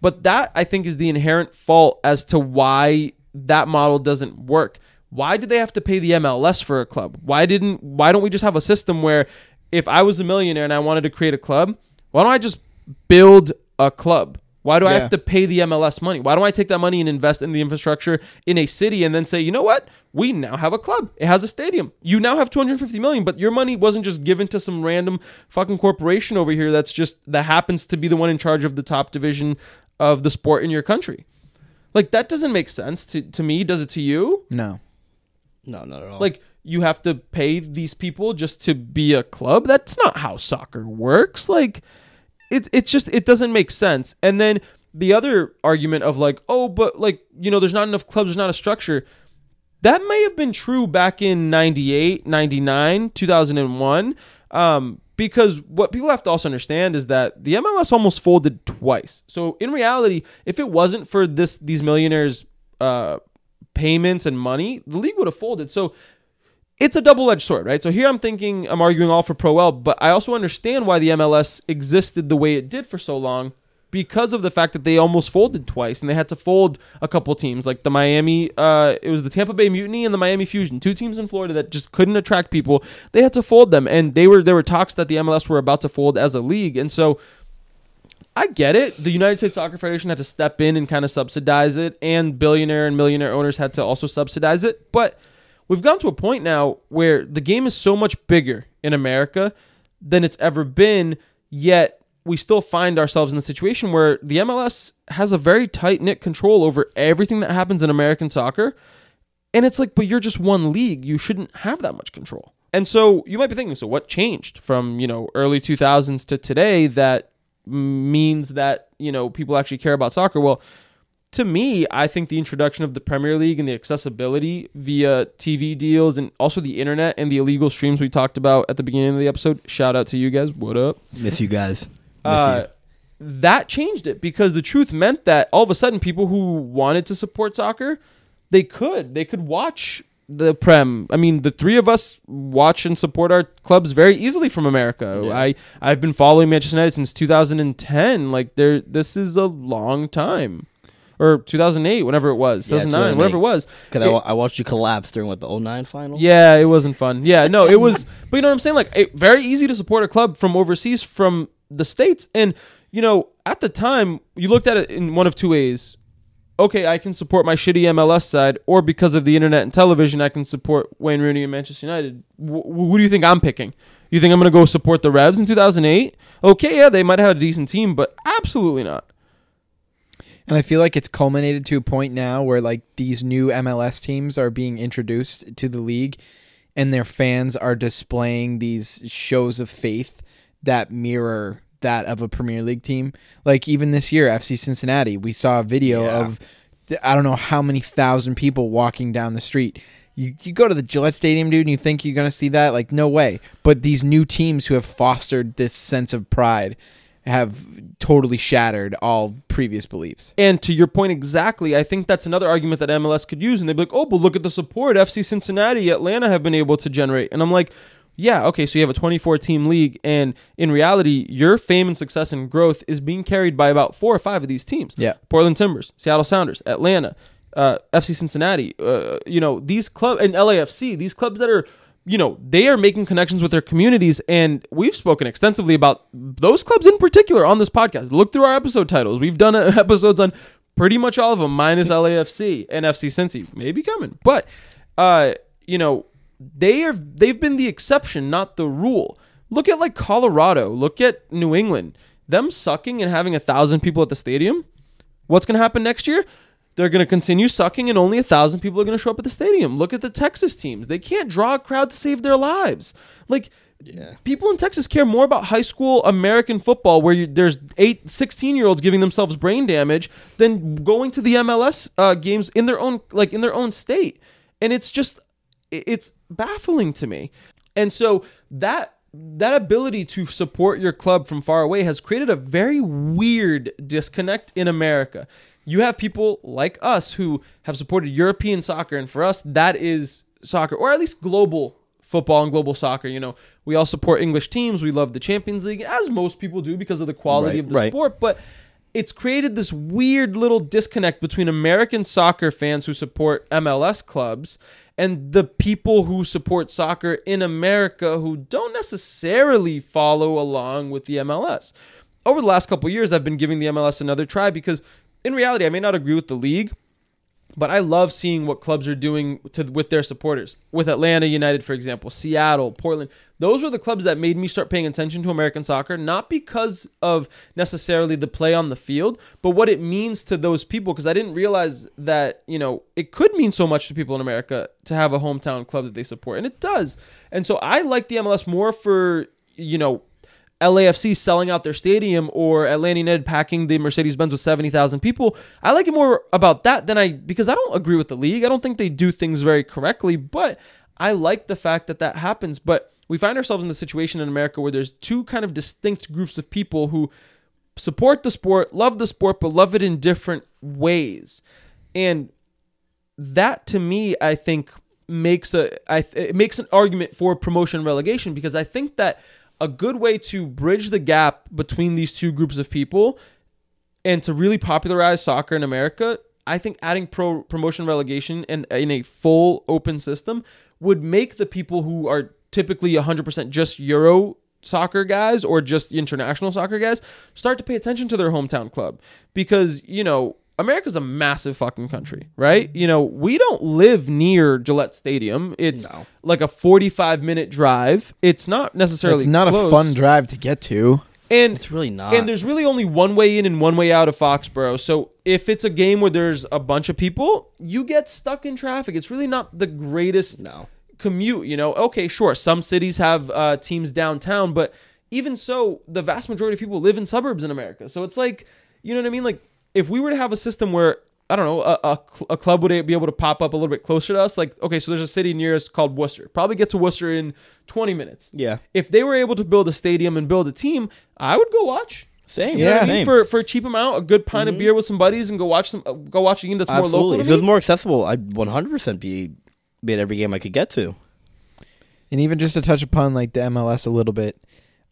But that, I think, is the inherent fault as to why that model doesn't work. Why do they have to pay the MLS for a club? Why don't we just have a system where if I was a millionaire and I wanted to create a club, why don't I just build a club? Why do I have to pay the MLS money? Why don't I take that money and invest in the infrastructure in a city and then say, you know what? We now have a club. It has a stadium. You now have $250 million, but your money wasn't just given to some random fucking corporation over here that happens to be the one in charge of the top division of the sport in your country. Like, that doesn't make sense to me. Does it to you? No. No, not at all. Like, you have to pay these people just to be a club? That's not how soccer works. Like, it doesn't make sense. And then the other argument of like, oh, but like, there's not enough clubs, there's not a structure. That may have been true back in 98, 99, 2001. Because what people have to also understand is that the MLS almost folded twice. So in reality, if it wasn't for these millionaires' payments and money, the league would have folded. So it's a double-edged sword, right? So here I'm arguing all for Pro-L, but I also understand why the MLS existed the way it did for so long, because of the fact that they almost folded twice, and they had to fold a couple teams, like the Miami, it was the Tampa Bay Mutiny and the Miami Fusion, two teams in Florida that just couldn't attract people. They had to fold them, and there were talks that the MLS were about to fold as a league, and so I get it. The United States Soccer Federation had to step in and kind of subsidize it, and billionaire and millionaire owners had to also subsidize it, but we've gotten to a point now where the game is so much bigger in America than it's ever been, yet we still find ourselves in the situation where the MLS has a very tight-knit control over everything that happens in American soccer. And it's like, but you're just one league. You shouldn't have that much control. And so you might be thinking, so what changed from, early 2000s to today that means that, people actually care about soccer? Well, to me, I think the introduction of the Premier League and the accessibility via TV deals and also the internet and the illegal streams we talked about at the beginning of the episode. Shout out to you guys. What up? Miss you guys. Miss you. That changed it because the truth meant that all of a sudden people who wanted to support soccer, they could watch the Prem. I mean, the three of us watch and support our clubs very easily from America. Yeah. I've been following Manchester United since 2010. Like this is a long time. Or 2008, whenever it was. 2009, whatever it was. Because I watched you collapse during, the 2009 final? Yeah, it wasn't fun. Yeah, no, it was... But you know what I'm saying? Like, very easy to support a club from overseas, from the States. And, at the time, you looked at it in one of two ways. Okay, I can support my shitty MLS side, or because of the internet and television, I can support Wayne Rooney and Manchester United. Who do you think I'm picking? You think I'm going to go support the Revs in 2008? Okay, yeah, they might have had a decent team, but absolutely not. And I feel like it's culminated to a point now where these new MLS teams are being introduced to the league and their fans are displaying these shows of faith that mirror that of a Premier League team. Like even this year, FC Cincinnati, we saw a video of I don't know how many thousand people walking down the street. You go to the Gillette Stadium, dude, and you think you're going to see that? Like, no way. But these new teams who have fostered this sense of pride have totally shattered all previous beliefs. And to your point exactly, I think that's another argument that MLS could use. And they'd be like, oh, but look at the support FC Cincinnati, Atlanta have been able to generate. And I'm like, yeah, okay, so you have a 24-team league. And in reality, your fame and success and growth is being carried by about 4 or 5 of these teams. Yeah. Portland Timbers, Seattle Sounders, Atlanta, FC Cincinnati, these clubs, and LAFC, these clubs that are, they are making connections with their communities, and we've spoken extensively about those clubs in particular on this podcast. Look through our episode titles. We've done episodes on pretty much all of them, minus LAFC and FC Cincy. Maybe coming. But, they've been the exception, not the rule. Look at Colorado. Look at New England. Them sucking and having 1,000 people at the stadium. What's going to happen next year? They're going to continue sucking and only 1,000 people are going to show up at the stadium. Look at the Texas teams. They can't draw a crowd to save their lives. People in Texas care more about high school American football where there's 16-year-olds giving themselves brain damage than going to the MLS games in their own state. And it's baffling to me. And so that ability to support your club from far away has created a very weird disconnect in America. You have people like us who have supported European soccer, and for us, that is soccer, or at least global football and global soccer. We all support English teams. We love the Champions League, as most people do because of the quality of the sport. But it's created this weird little disconnect between American soccer fans who support MLS clubs and the people who support soccer in America who don't necessarily follow along with the MLS. Over the last couple of years, I've been giving the MLS another try because in reality, I may not agree with the league, but I love seeing what clubs are doing with their supporters. With Atlanta United, for example, Seattle, Portland. Those were the clubs that made me start paying attention to American soccer, not because of necessarily the play on the field, but what it means to those people, because I didn't realize that, it could mean so much to people in America to have a hometown club that they support, and it does. And so I like the MLS more for, LAFC selling out their stadium or Atlanta United packing the Mercedes-Benz with 70,000 people. I like it more about that because I don't agree with the league. I don't think they do things very correctly, but I like the fact that happens. But we find ourselves in the situation in America where there's two kind of distinct groups of people who support the sport, but love it in different ways. And that to me, I think makes an argument for promotion and relegation, because I think that a good way to bridge the gap between these two groups of people and to really popularize soccer in America, I think adding promotion relegation and in a full open system would make the people who are typically 100% just Euro soccer guys or just international soccer guys start to pay attention to their hometown club. Because, America's a massive fucking country, right? We don't live near Gillette Stadium. It's like a 45-minute drive. It's not necessarily It's not close. a fun drive to get to. And it's really not. And there's really only one way in and one way out of Foxborough. So if it's a game where there's a bunch of people, you get stuck in traffic. It's really not the greatest commute, Okay, sure, some cities have teams downtown, but even so, the vast majority of people live in suburbs in America. So it's like, you know what I mean? Like, if we were to have a system where I don't know, a club would be able to pop up a little bit closer to us. Like, okay, so there's a city near us called Worcester. Probably get to Worcester in 20 minutes. Yeah. If they were able to build a stadium and build a team, I would go watch. Same. You know what I mean? Same. For a cheap amount, a good pint of beer with some buddies, and go watch a game that's more local. If it was more accessible, I'd 100% be at every game I could get to. And even just to touch upon like the MLS a little bit,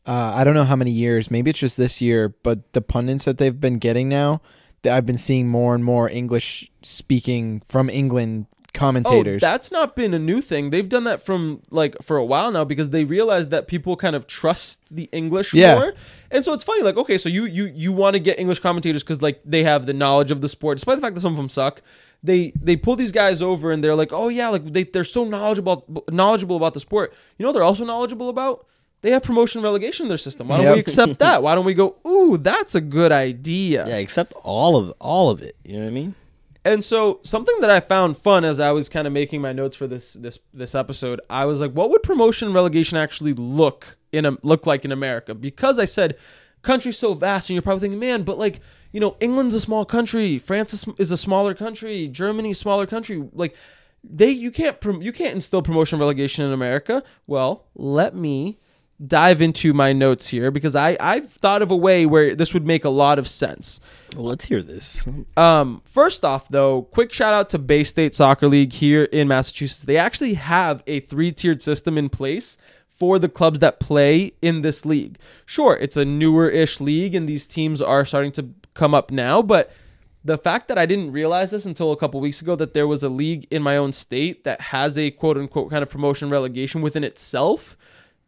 I don't know how many years, maybe it's just this year, but the pundits that they've been getting now, that I've been seeing more and more English speaking from England commentators. Oh, that's not been a new thing. They've done that for a while now because they realize that people kind of trust the English more. And so it's funny, like, okay, so you want to get English commentators because like they have the knowledge of the sport, despite the fact that some of them suck. They pull these guys over and they're like, oh yeah, like they're so knowledgeable about the sport. You know what they're also knowledgeable about? They have promotion and relegation in their system. Why don't we accept that? Why don't we go, ooh, that's a good idea? Yeah, accept all of it. You know what I mean? And so something that I found fun as I was kind of making my notes for this episode, I was like, what would promotion and relegation actually look like in America? Because I said, country's so vast, and you're probably thinking, man, but like, you know, England's a small country, France is a smaller country, Germany's a smaller country. Like, you can't instill promotion and relegation in America. Well, let me dive into my notes here because I've thought of a way where this would make a lot of sense. Well, let's hear this. First off, though, quick shout out to Bay State Soccer League here in Massachusetts. They actually have a 3-tiered system in place for the clubs that play in this league. Sure, it's a newer-ish league and these teams are starting to come up now, but the fact that I didn't realize this until a couple weeks ago that there was a league in my own state that has a quote-unquote kind of promotion relegation within itself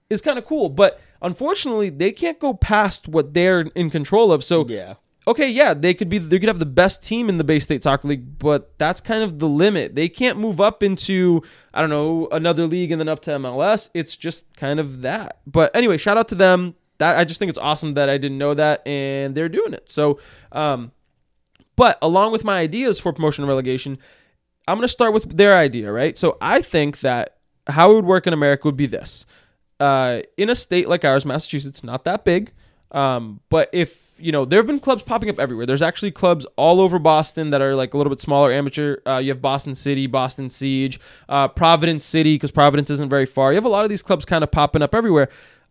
is kind of cool, but unfortunately, they can't go past what they're in control of. So, they could have the best team in the Bay State Soccer League, but that's kind of the limit. They can't move up into, I don't know, another league and then up to MLS. It's just kind of that. But anyway, shout out to them. I just think it's awesome that I didn't know that, and they're doing it. So, but along with my ideas for promotion and relegation, I'm going to start with their idea, right? So I think that how it would work in America would be this. In a state like ours, Massachusetts, not that big, but if, you know, there have been clubs popping up everywhere. There's actually clubs all over Boston that are like a little bit smaller, amateur. You have Boston City, Boston Siege, Providence City, because Providence isn't very far. You have a lot of these clubs kind of popping up everywhere.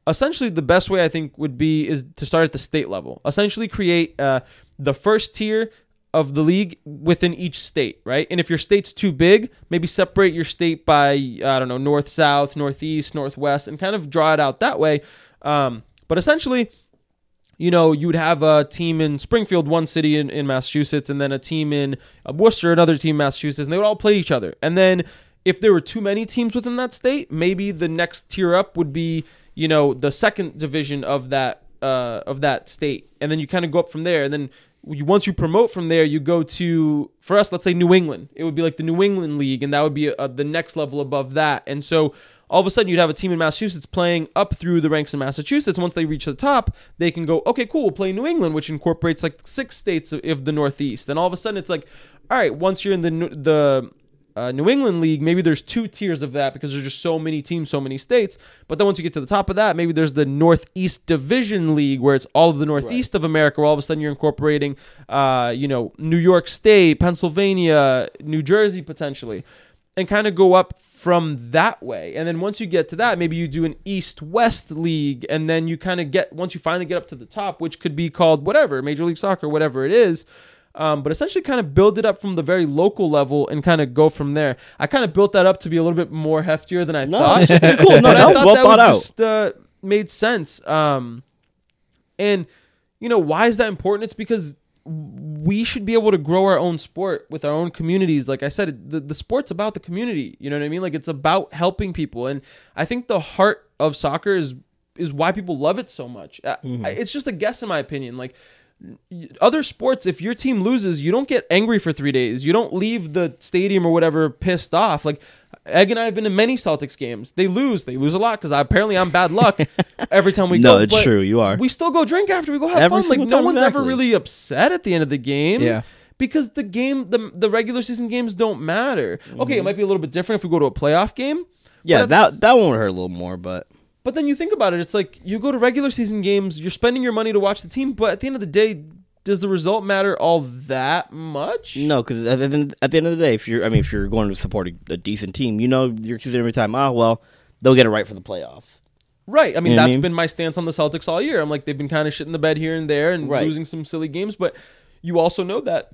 Essentially, the best way I think is to start at the state level. Essentially create the first tier of the league within each state, right? And if your state's too big, maybe separate your state by, I don't know, north, south, northeast, northwest, and kind of draw it out that way. But essentially, you know, you would have a team in Springfield, one city in Massachusetts, and then a team in Worcester, another team in Massachusetts, and they would all play each other. And then if there were too many teams within that state, maybe the next tier up would be, you know, the second division of that state. And then you kind of go up from there. And then once you promote from there, you go to, for us, let's say New England. It would be like the New England League, and that would be the next level above that. And so all of a sudden, you'd have a team in Massachusetts playing up through the ranks in Massachusetts. Once they reach the top, they can go, okay, cool, we'll play New England, which incorporates like 6 states of the Northeast. Then all of a sudden, it's like, all right, once you're in the New England League, maybe there's 2 tiers of that because there's just so many teams, so many states. But then once you get to the top of that, maybe there's the Northeast Division League where it's all of the Northeast of America, where all of a sudden you're incorporating, New York State, Pennsylvania, New Jersey potentially, and kind of go up from that way. And then once you get to that, maybe you do an East-West League, and then you kind of once you finally get up to the top, which could be called whatever, Major League Soccer, whatever it is, but essentially kind of build it up from the very local level and kind of go from there. I kind of built that up to be a little bit more heftier than I thought. Cool. No, that was well thought out. Just made sense. And, you know, why is that important? It's because we should be able to grow our own sport with our own communities. Like I said, the sport's about the community. You know what I mean? Like, it's about helping people. And I think the heart of soccer is why people love it so much. It's just a guess in my opinion. Like, other sports, if your team loses, you don't get angry for 3 days. You don't leave the stadium or whatever pissed off. Like, Egg and I have been to many Celtics games. They lose a lot because apparently I'm bad luck every time we go. No, it's true. You are. We still go drink after we go have fun. Like, no one's ever really upset at the end of the game. Yeah. Because the game, the regular season games don't matter. Okay, it might be a little bit different if we go to a playoff game. Yeah, that won't hurt a little more, but then you think about it, it's like you go to regular season games, you're spending your money to watch the team, but at the end of the day, does the result matter all that much? No, because at the end of the day, if you're going to support a decent team, you're choosing every time. They'll get it right for the playoffs. Right. I mean, You know what that's I mean? been my stance on the Celtics all year. I'm like, they've been kind of shitting the bed here and there and Right. losing some silly games, but you also know that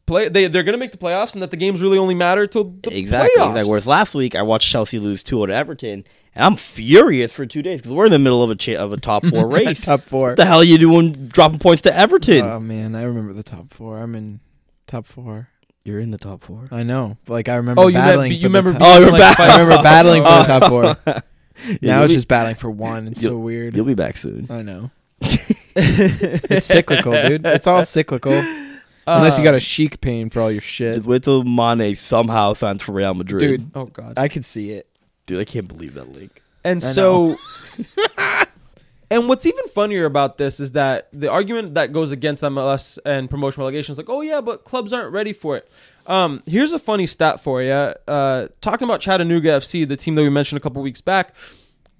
they're going to make the playoffs and that the games really only matter till the playoffs. Whereas last week I watched Chelsea lose 2-0 to Everton, and I'm furious for 2 days because we're in the middle of a top 4 race. Top 4. What the hell are you doing dropping points to Everton? Oh man, I remember the top 4. I'm in top 4. You're in the top 4. I know. Like I remember Oh, battling. you for remember? the being top, you're like, back. I remember battling for the top 4. Yeah, Now you'll it's be- just battling for 1. It's so weird. You'll be back soon. I know. It's cyclical, dude. It's all cyclical. Unless you got a chic pain for all your shit. Just wait till Mane somehow signs for Real Madrid. Dude, Oh God. I could see it. Dude, I can't believe that link. And I so, and what's even funnier about this is that the argument that goes against MLS and promotion relegation is like, oh yeah, but clubs aren't ready for it. Here's a funny stat for you. Talking about Chattanooga FC, the team that we mentioned a couple weeks back,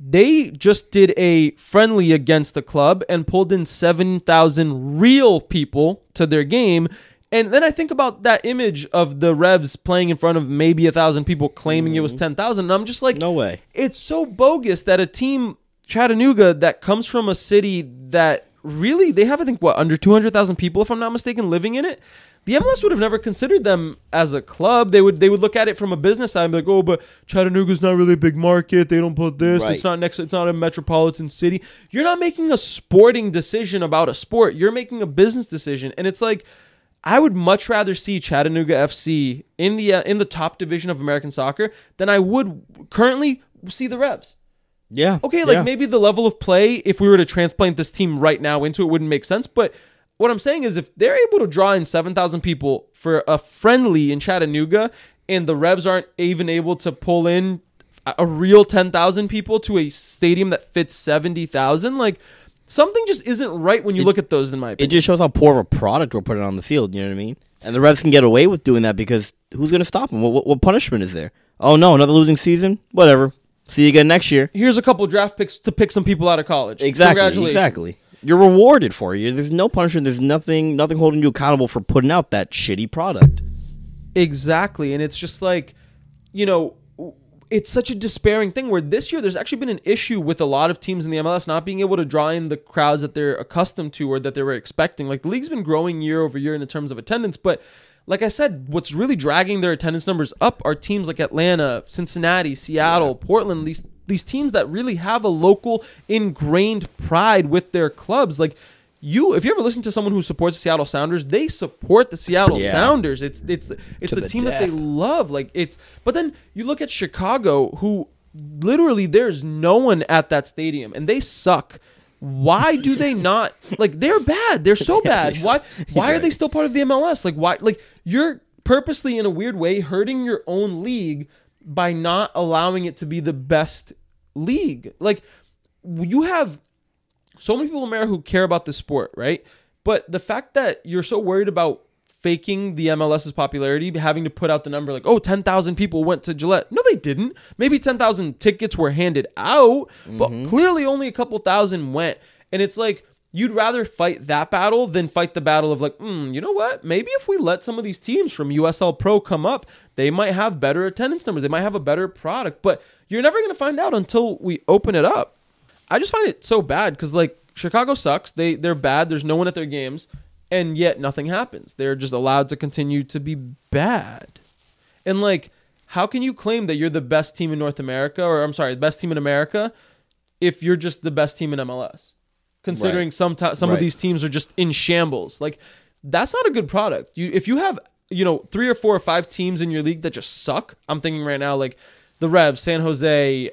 they just did a friendly against the club and pulled in 7,000 real people to their game. And then I think about that image of the Revs playing in front of maybe 1,000 people claiming it was 10,000. And I'm just like, No way. it's so bogus that a team, Chattanooga, that comes from a city that really, they have, I think, under 200,000 people, if I'm not mistaken, living in it. The MLS would have never considered them as a club. They would look at it from a business side and be like, oh, but Chattanooga's not really a big market. They don't put this. Right. It's not a metropolitan city. You're not making a sporting decision about a sport. You're making a business decision. And it's like, I would much rather see Chattanooga FC in the top division of American soccer than I would currently see the Revs. Yeah. Okay, yeah. maybe the level of play, if we were to transplant this team right now into it, wouldn't make sense. But what I'm saying is if they're able to draw in 7,000 people for a friendly in Chattanooga and the Revs aren't even able to pull in a real 10,000 people to a stadium that fits 70,000, like something just isn't right when you look at those, in my It opinion. just shows how poor of a product we're putting on the field. You know what I mean? And the Revs can get away with doing that because who's going to stop them? What punishment is there? Oh, no, another losing season? Whatever. See you again next year. Here's a couple draft picks to pick some people out of college. Exactly. Congratulations. Exactly. You're rewarded for it. There's no punishment. There's nothing holding you accountable for putting out that shitty product. Exactly. And it's just like, it's such a despairing thing where this year there's actually been an issue with a lot of teams in the MLS not being able to draw in the crowds that they're accustomed to or that they were expecting. Like the league's been growing year over year in terms of attendance, but like I said, what's really dragging their attendance numbers up are teams like Atlanta, Cincinnati, Seattle, Portland, these teams that really have a local ingrained pride with their clubs. Like if you ever listen to someone who supports the Seattle Sounders, they support the Seattle Sounders. It's the team that they love. But then you look at Chicago, who literally there's no one at that stadium and they suck. Why do they not they're bad? They're so bad. Why are they still part of the MLS? Why? You're purposely in a weird way hurting your own league by not allowing it to be the best league. You have so many people in America who care about this sport, right? But the fact that you're so worried about faking the MLS's popularity, having to put out the number 10,000 people went to Gillette. No, they didn't. Maybe 10,000 tickets were handed out, but clearly only a couple thousand went. And it's like, you'd rather fight that battle than fight the battle of you know what? Maybe if we let some of these teams from USL Pro come up, they might have better attendance numbers. They might have a better product, but you're never going to find out until we open it up. I just find it so bad because Chicago sucks. They're bad. There's no one at their games. And yet nothing happens. They're just allowed to continue to be bad. And how can you claim that you're the best team in North America, or I'm sorry, the best team in America, if you're just the best team in MLS? Considering some of these teams are just in shambles. That's not a good product. If you have 3 or 4 or 5 teams in your league that just suck, I'm thinking right now the Revs, San Jose,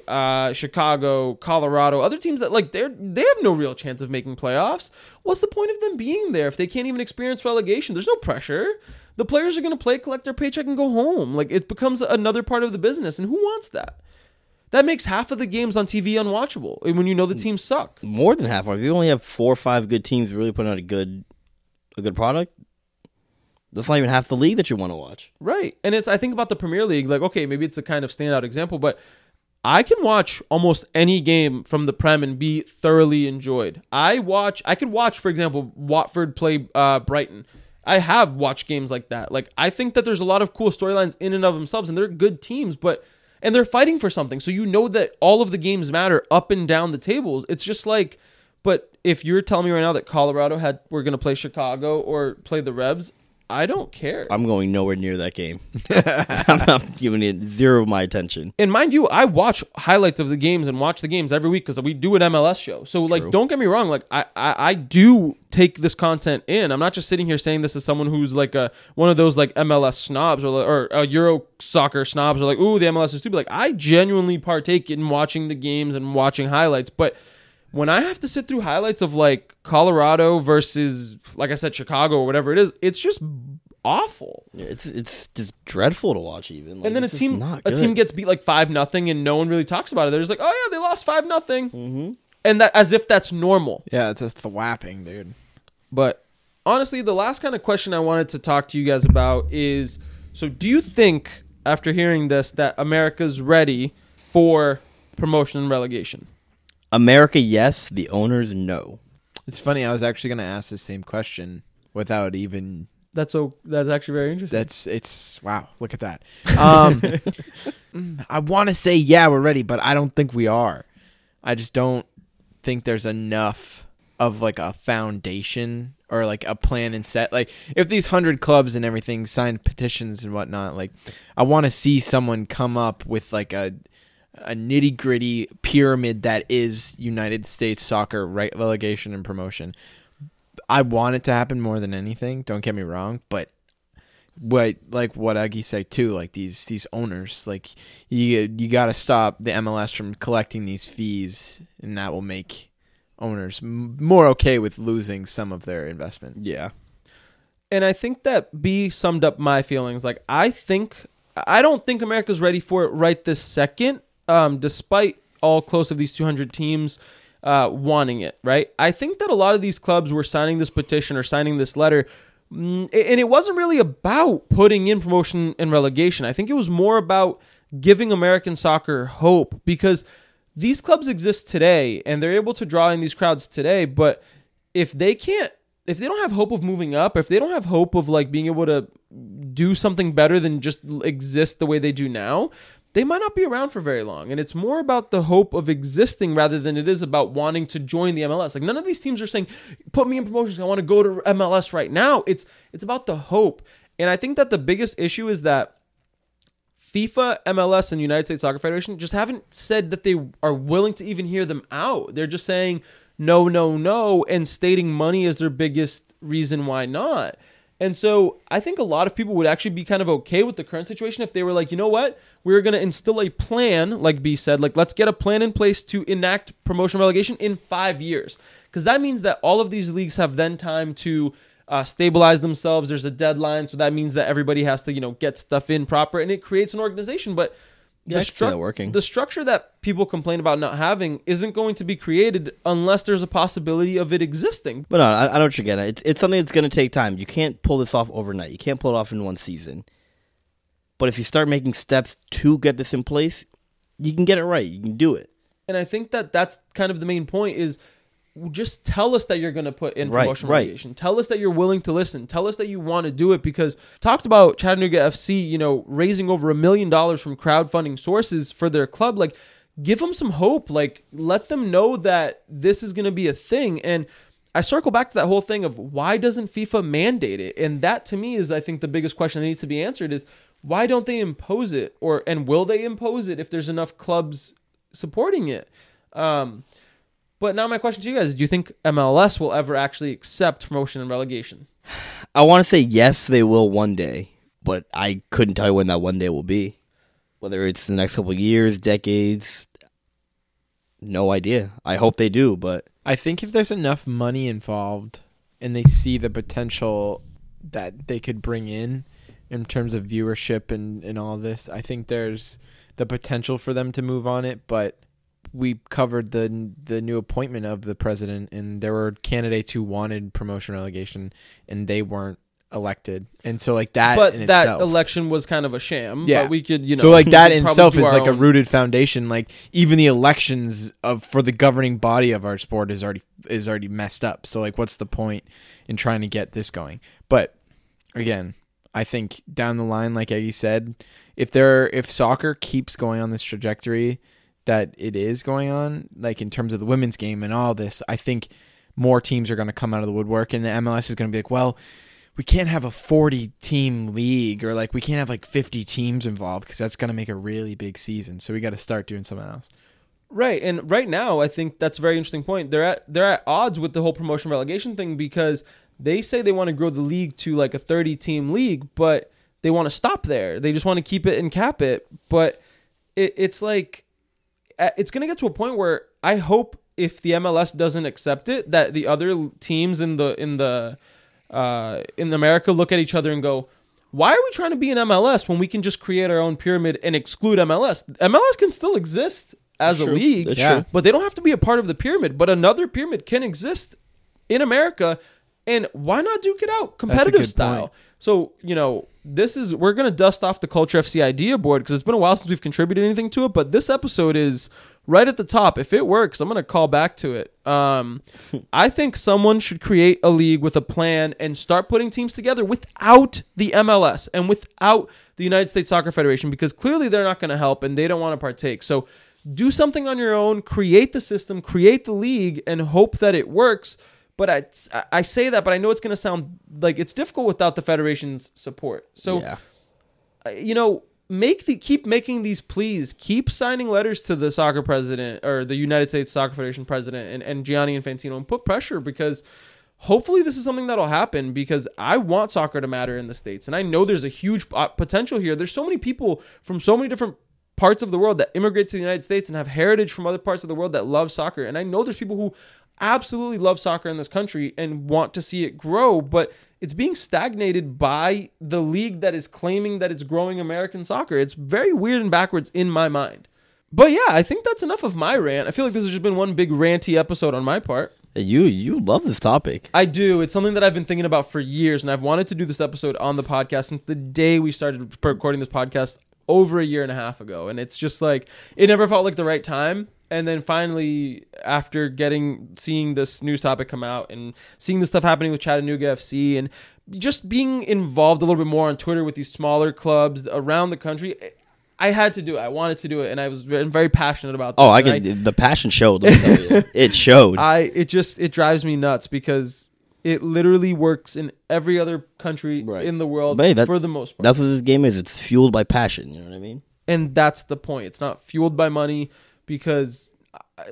Chicago, Colorado, other teams that they have no real chance of making playoffs. What's the point of them being there if they can't even experience relegation? There's no pressure. The players are going to play, collect their paycheck, and go home. It becomes another part of the business, and who wants that? That makes half of the games on TV unwatchable when the teams suck. More than half. If you only have 4 or 5 good teams really putting out a good product, that's not even half the league that you want to watch. Right. And I think about the Premier League, okay, maybe it's a kind of standout example, but I can watch almost any game from the Prem and be thoroughly enjoyed. I could watch, for example, Watford play Brighton. I have watched games like that. Like, I think that there's a lot of cool storylines in and of themselves, and they're good teams, and they're fighting for something. So you know that all of the games matter up and down the tables. It's just like, but if you're telling me right now that Colorado we're going to play Chicago or play the Revs, I don't care. I'm going nowhere near that game. I'm not giving it zero of my attention. And mind you, I watch highlights of the games and watch the games every week because we do an MLS show. So, like, don't get me wrong. Like, I do take this content in. I'm not just sitting here saying this as someone who's like one of those like MLS snobs or Euro soccer snobs or like, ooh, the MLS is stupid. Like, I genuinely partake in watching the games and watching highlights. But when I have to sit through highlights of like Colorado versus, like I said, Chicago or whatever it is, it's just awful. Yeah, it's just dreadful to watch even. Like, and then a team gets beat like 5-0 and no one really talks about it. They're just like, oh yeah, they lost 5-0. Mm-hmm. And that as if that's normal. Yeah, it's a thwapping, dude. But honestly, the last kind of question I wanted to talk to you guys about is, so do you think, after hearing this, that America's ready for promotion and relegation? America, yes. The owners, no. It's funny. I was actually going to ask the same question without even. That's actually very interesting. It's wow. Look at that. I want to say yeah, we're ready, but I don't think we are. I just don't think there's enough of like a foundation or like a plan and set. Like if these 100 clubs and everything signed petitions and whatnot, like I want to see someone come up with like a nitty gritty pyramid that is United States soccer, right? Relegation and promotion. I want it to happen more than anything. Don't get me wrong, but what Uggie said too, like these owners, like you got to stop the MLS from collecting these fees, and that will make owners more okay with losing some of their investment. Yeah, and I think that B summed up my feelings. Like I don't think America's ready for it right this second. Despite all close of these 200 teams wanting it, right? I think that a lot of these clubs were signing this petition or signing this letter, and it wasn't really about putting in promotion and relegation. I think it was more about giving American soccer hope, because these clubs exist today and they're able to draw in these crowds today, but if they don't have hope of moving up, if they don't have hope of like being able to do something better than just exist the way they do now, they might not be around for very long. And it's more about the hope of existing rather than it is about wanting to join the MLS. Like none of these teams are saying, put me in promotions, I want to go to MLS right now. It's about the hope. And I think that the biggest issue is that FIFA, MLS, and United States Soccer Federation just haven't said that they are willing to even hear them out. They're just saying no, no, no, and stating money is their biggest reason why not. And so I think a lot of people would actually be kind of okay with the current situation if they were like, you know what, we're going to instill a plan, like B said, like let's get a plan in place to enact promotion relegation in 5 years. Because that means that all of these leagues have then time to stabilize themselves. There's a deadline, so that means that everybody has to, get stuff in proper, and it creates an organization. But the structure that people complain about not having isn't going to be created unless there's a possibility of it existing. But no, I know what you're getting at. It's something that's going to take time. You can't pull this off overnight. You can't pull it off in one season. But if you start making steps to get this in place, you can get it right. You can do it. And I think that that's kind of the main point is just tell us that you're going to put in promotion relegation. Tell us that you're willing to listen. Tell us that you want to do it, because talked about Chattanooga FC, raising over $1 million from crowdfunding sources for their club. Like, give them some hope. Like, let them know that this is going to be a thing. And I circle back to that whole thing of why doesn't FIFA mandate it? And that to me is, I think, the biggest question that needs to be answered is why don't they impose it, and will they impose it if there's enough clubs supporting it? But now my question to you guys is, do you think MLS will ever actually accept promotion and relegation? I want to say yes, they will one day, but I couldn't tell you when that one day will be. Whether it's the next couple of years, decades, no idea. I hope they do, but I think if there's enough money involved and they see the potential that they could bring in terms of viewership and all this, I think there's the potential for them to move on it, but we covered the new appointment of the president, and there were candidates who wanted promotion relegation, and they weren't elected, and so like that. But in that itself, election was kind of a sham. Yeah. But we could, so like that we in could itself probably is do like our a own. rooted foundation. Like even the elections for the governing body of our sport is already messed up. So like, what's the point in trying to get this going? But again, I think down the line, like Eggy said, if soccer keeps going on this trajectory that it is going on, like in terms of the women's game and all this, I think more teams are going to come out of the woodwork, and the MLS is going to be like, well, we can't have a 40-team league, or like we can't have like 50 teams involved because that's going to make a really big season. So we got to start doing something else. Right, and right now I think that's a very interesting point. They're at odds with the whole promotion relegation thing because they say they want to grow the league to like a 30-team league, but they want to stop there. They just want to keep it and cap it. But it's like it's going to get to a point where I hope if the MLS doesn't accept it, that the other teams in America look at each other and go, why are we trying to be in MLS when we can just create our own pyramid and exclude MLS? MLS can still exist as a league, but they don't have to be a part of the pyramid. But another pyramid can exist in America, and why not duke it out competitive style? Point. So, we're going to dust off the Culture FC idea board because it's been a while since we've contributed anything to it, but this episode is right at the top. If it works, I'm going to call back to it. I think someone should create a league with a plan and start putting teams together without the MLS and without the United States Soccer Federation, because clearly they're not going to help and they don't want to partake. So do something on your own, create the system, create the league, and hope that it works. But I say that, but I know it's going to sound like it's difficult without the federation's support. So, keep making these pleas, keep signing letters to the soccer president or the United States Soccer Federation president and Gianni Infantino, and put pressure, because hopefully this is something that'll happen, because I want soccer to matter in the States. And I know there's a huge potential here. There's so many people from so many different parts of the world that immigrate to the United States and have heritage from other parts of the world that love soccer. And I know there's people who absolutely love soccer in this country and want to see it grow, but it's being stagnated by the league that is claiming that it's growing American soccer. It's very weird and backwards in my mind. But yeah, I think that's enough of my rant. I feel like this has just been one big ranty episode on my part. You love this topic. I do. It's something that I've been thinking about for years, and I've wanted to do this episode on the podcast since the day we started recording this podcast over a year and a half ago. And it's just like, it never felt like the right time. And then finally, after seeing this news topic come out and seeing the stuff happening with Chattanooga FC and just being involved a little bit more on Twitter with these smaller clubs around the country, I had to do it. I wanted to do it, and I'm very passionate about this. Oh, the passion showed. Let me tell you. It showed. It drives me nuts because it literally works in every other country in the world for the most part. That's what this game is. It's fueled by passion. You know what I mean? And that's the point. It's not fueled by money, because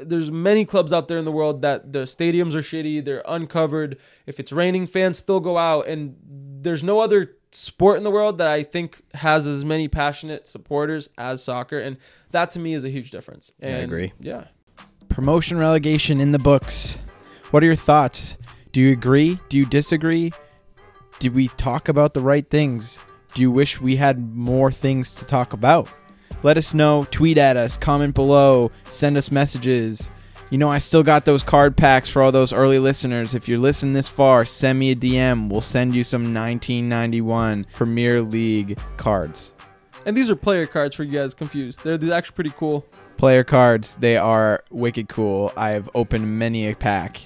there's many clubs out there in the world that the stadiums are shitty. They're uncovered. If it's raining, fans still go out. And there's no other sport in the world that I think has as many passionate supporters as soccer. And that to me is a huge difference. And I agree. Yeah. Promotion relegation in the books. What are your thoughts? Do you agree? Do you disagree? Did we talk about the right things? Do you wish we had more things to talk about? Let us know. Tweet at us. Comment below. Send us messages. I still got those card packs for all those early listeners. If you're listening this far, send me a DM. We'll send you some 1991 Premier League cards. And these are player cards for you guys confused. They're actually pretty cool. Player cards. They are wicked cool. I've opened many a pack.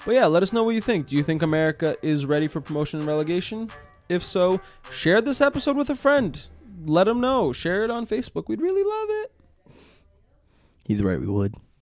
But yeah, let us know what you think. Do you think America is ready for promotion and relegation? If so, share this episode with a friend. Let them know. Share it on Facebook. We'd really love it. He's right, we would.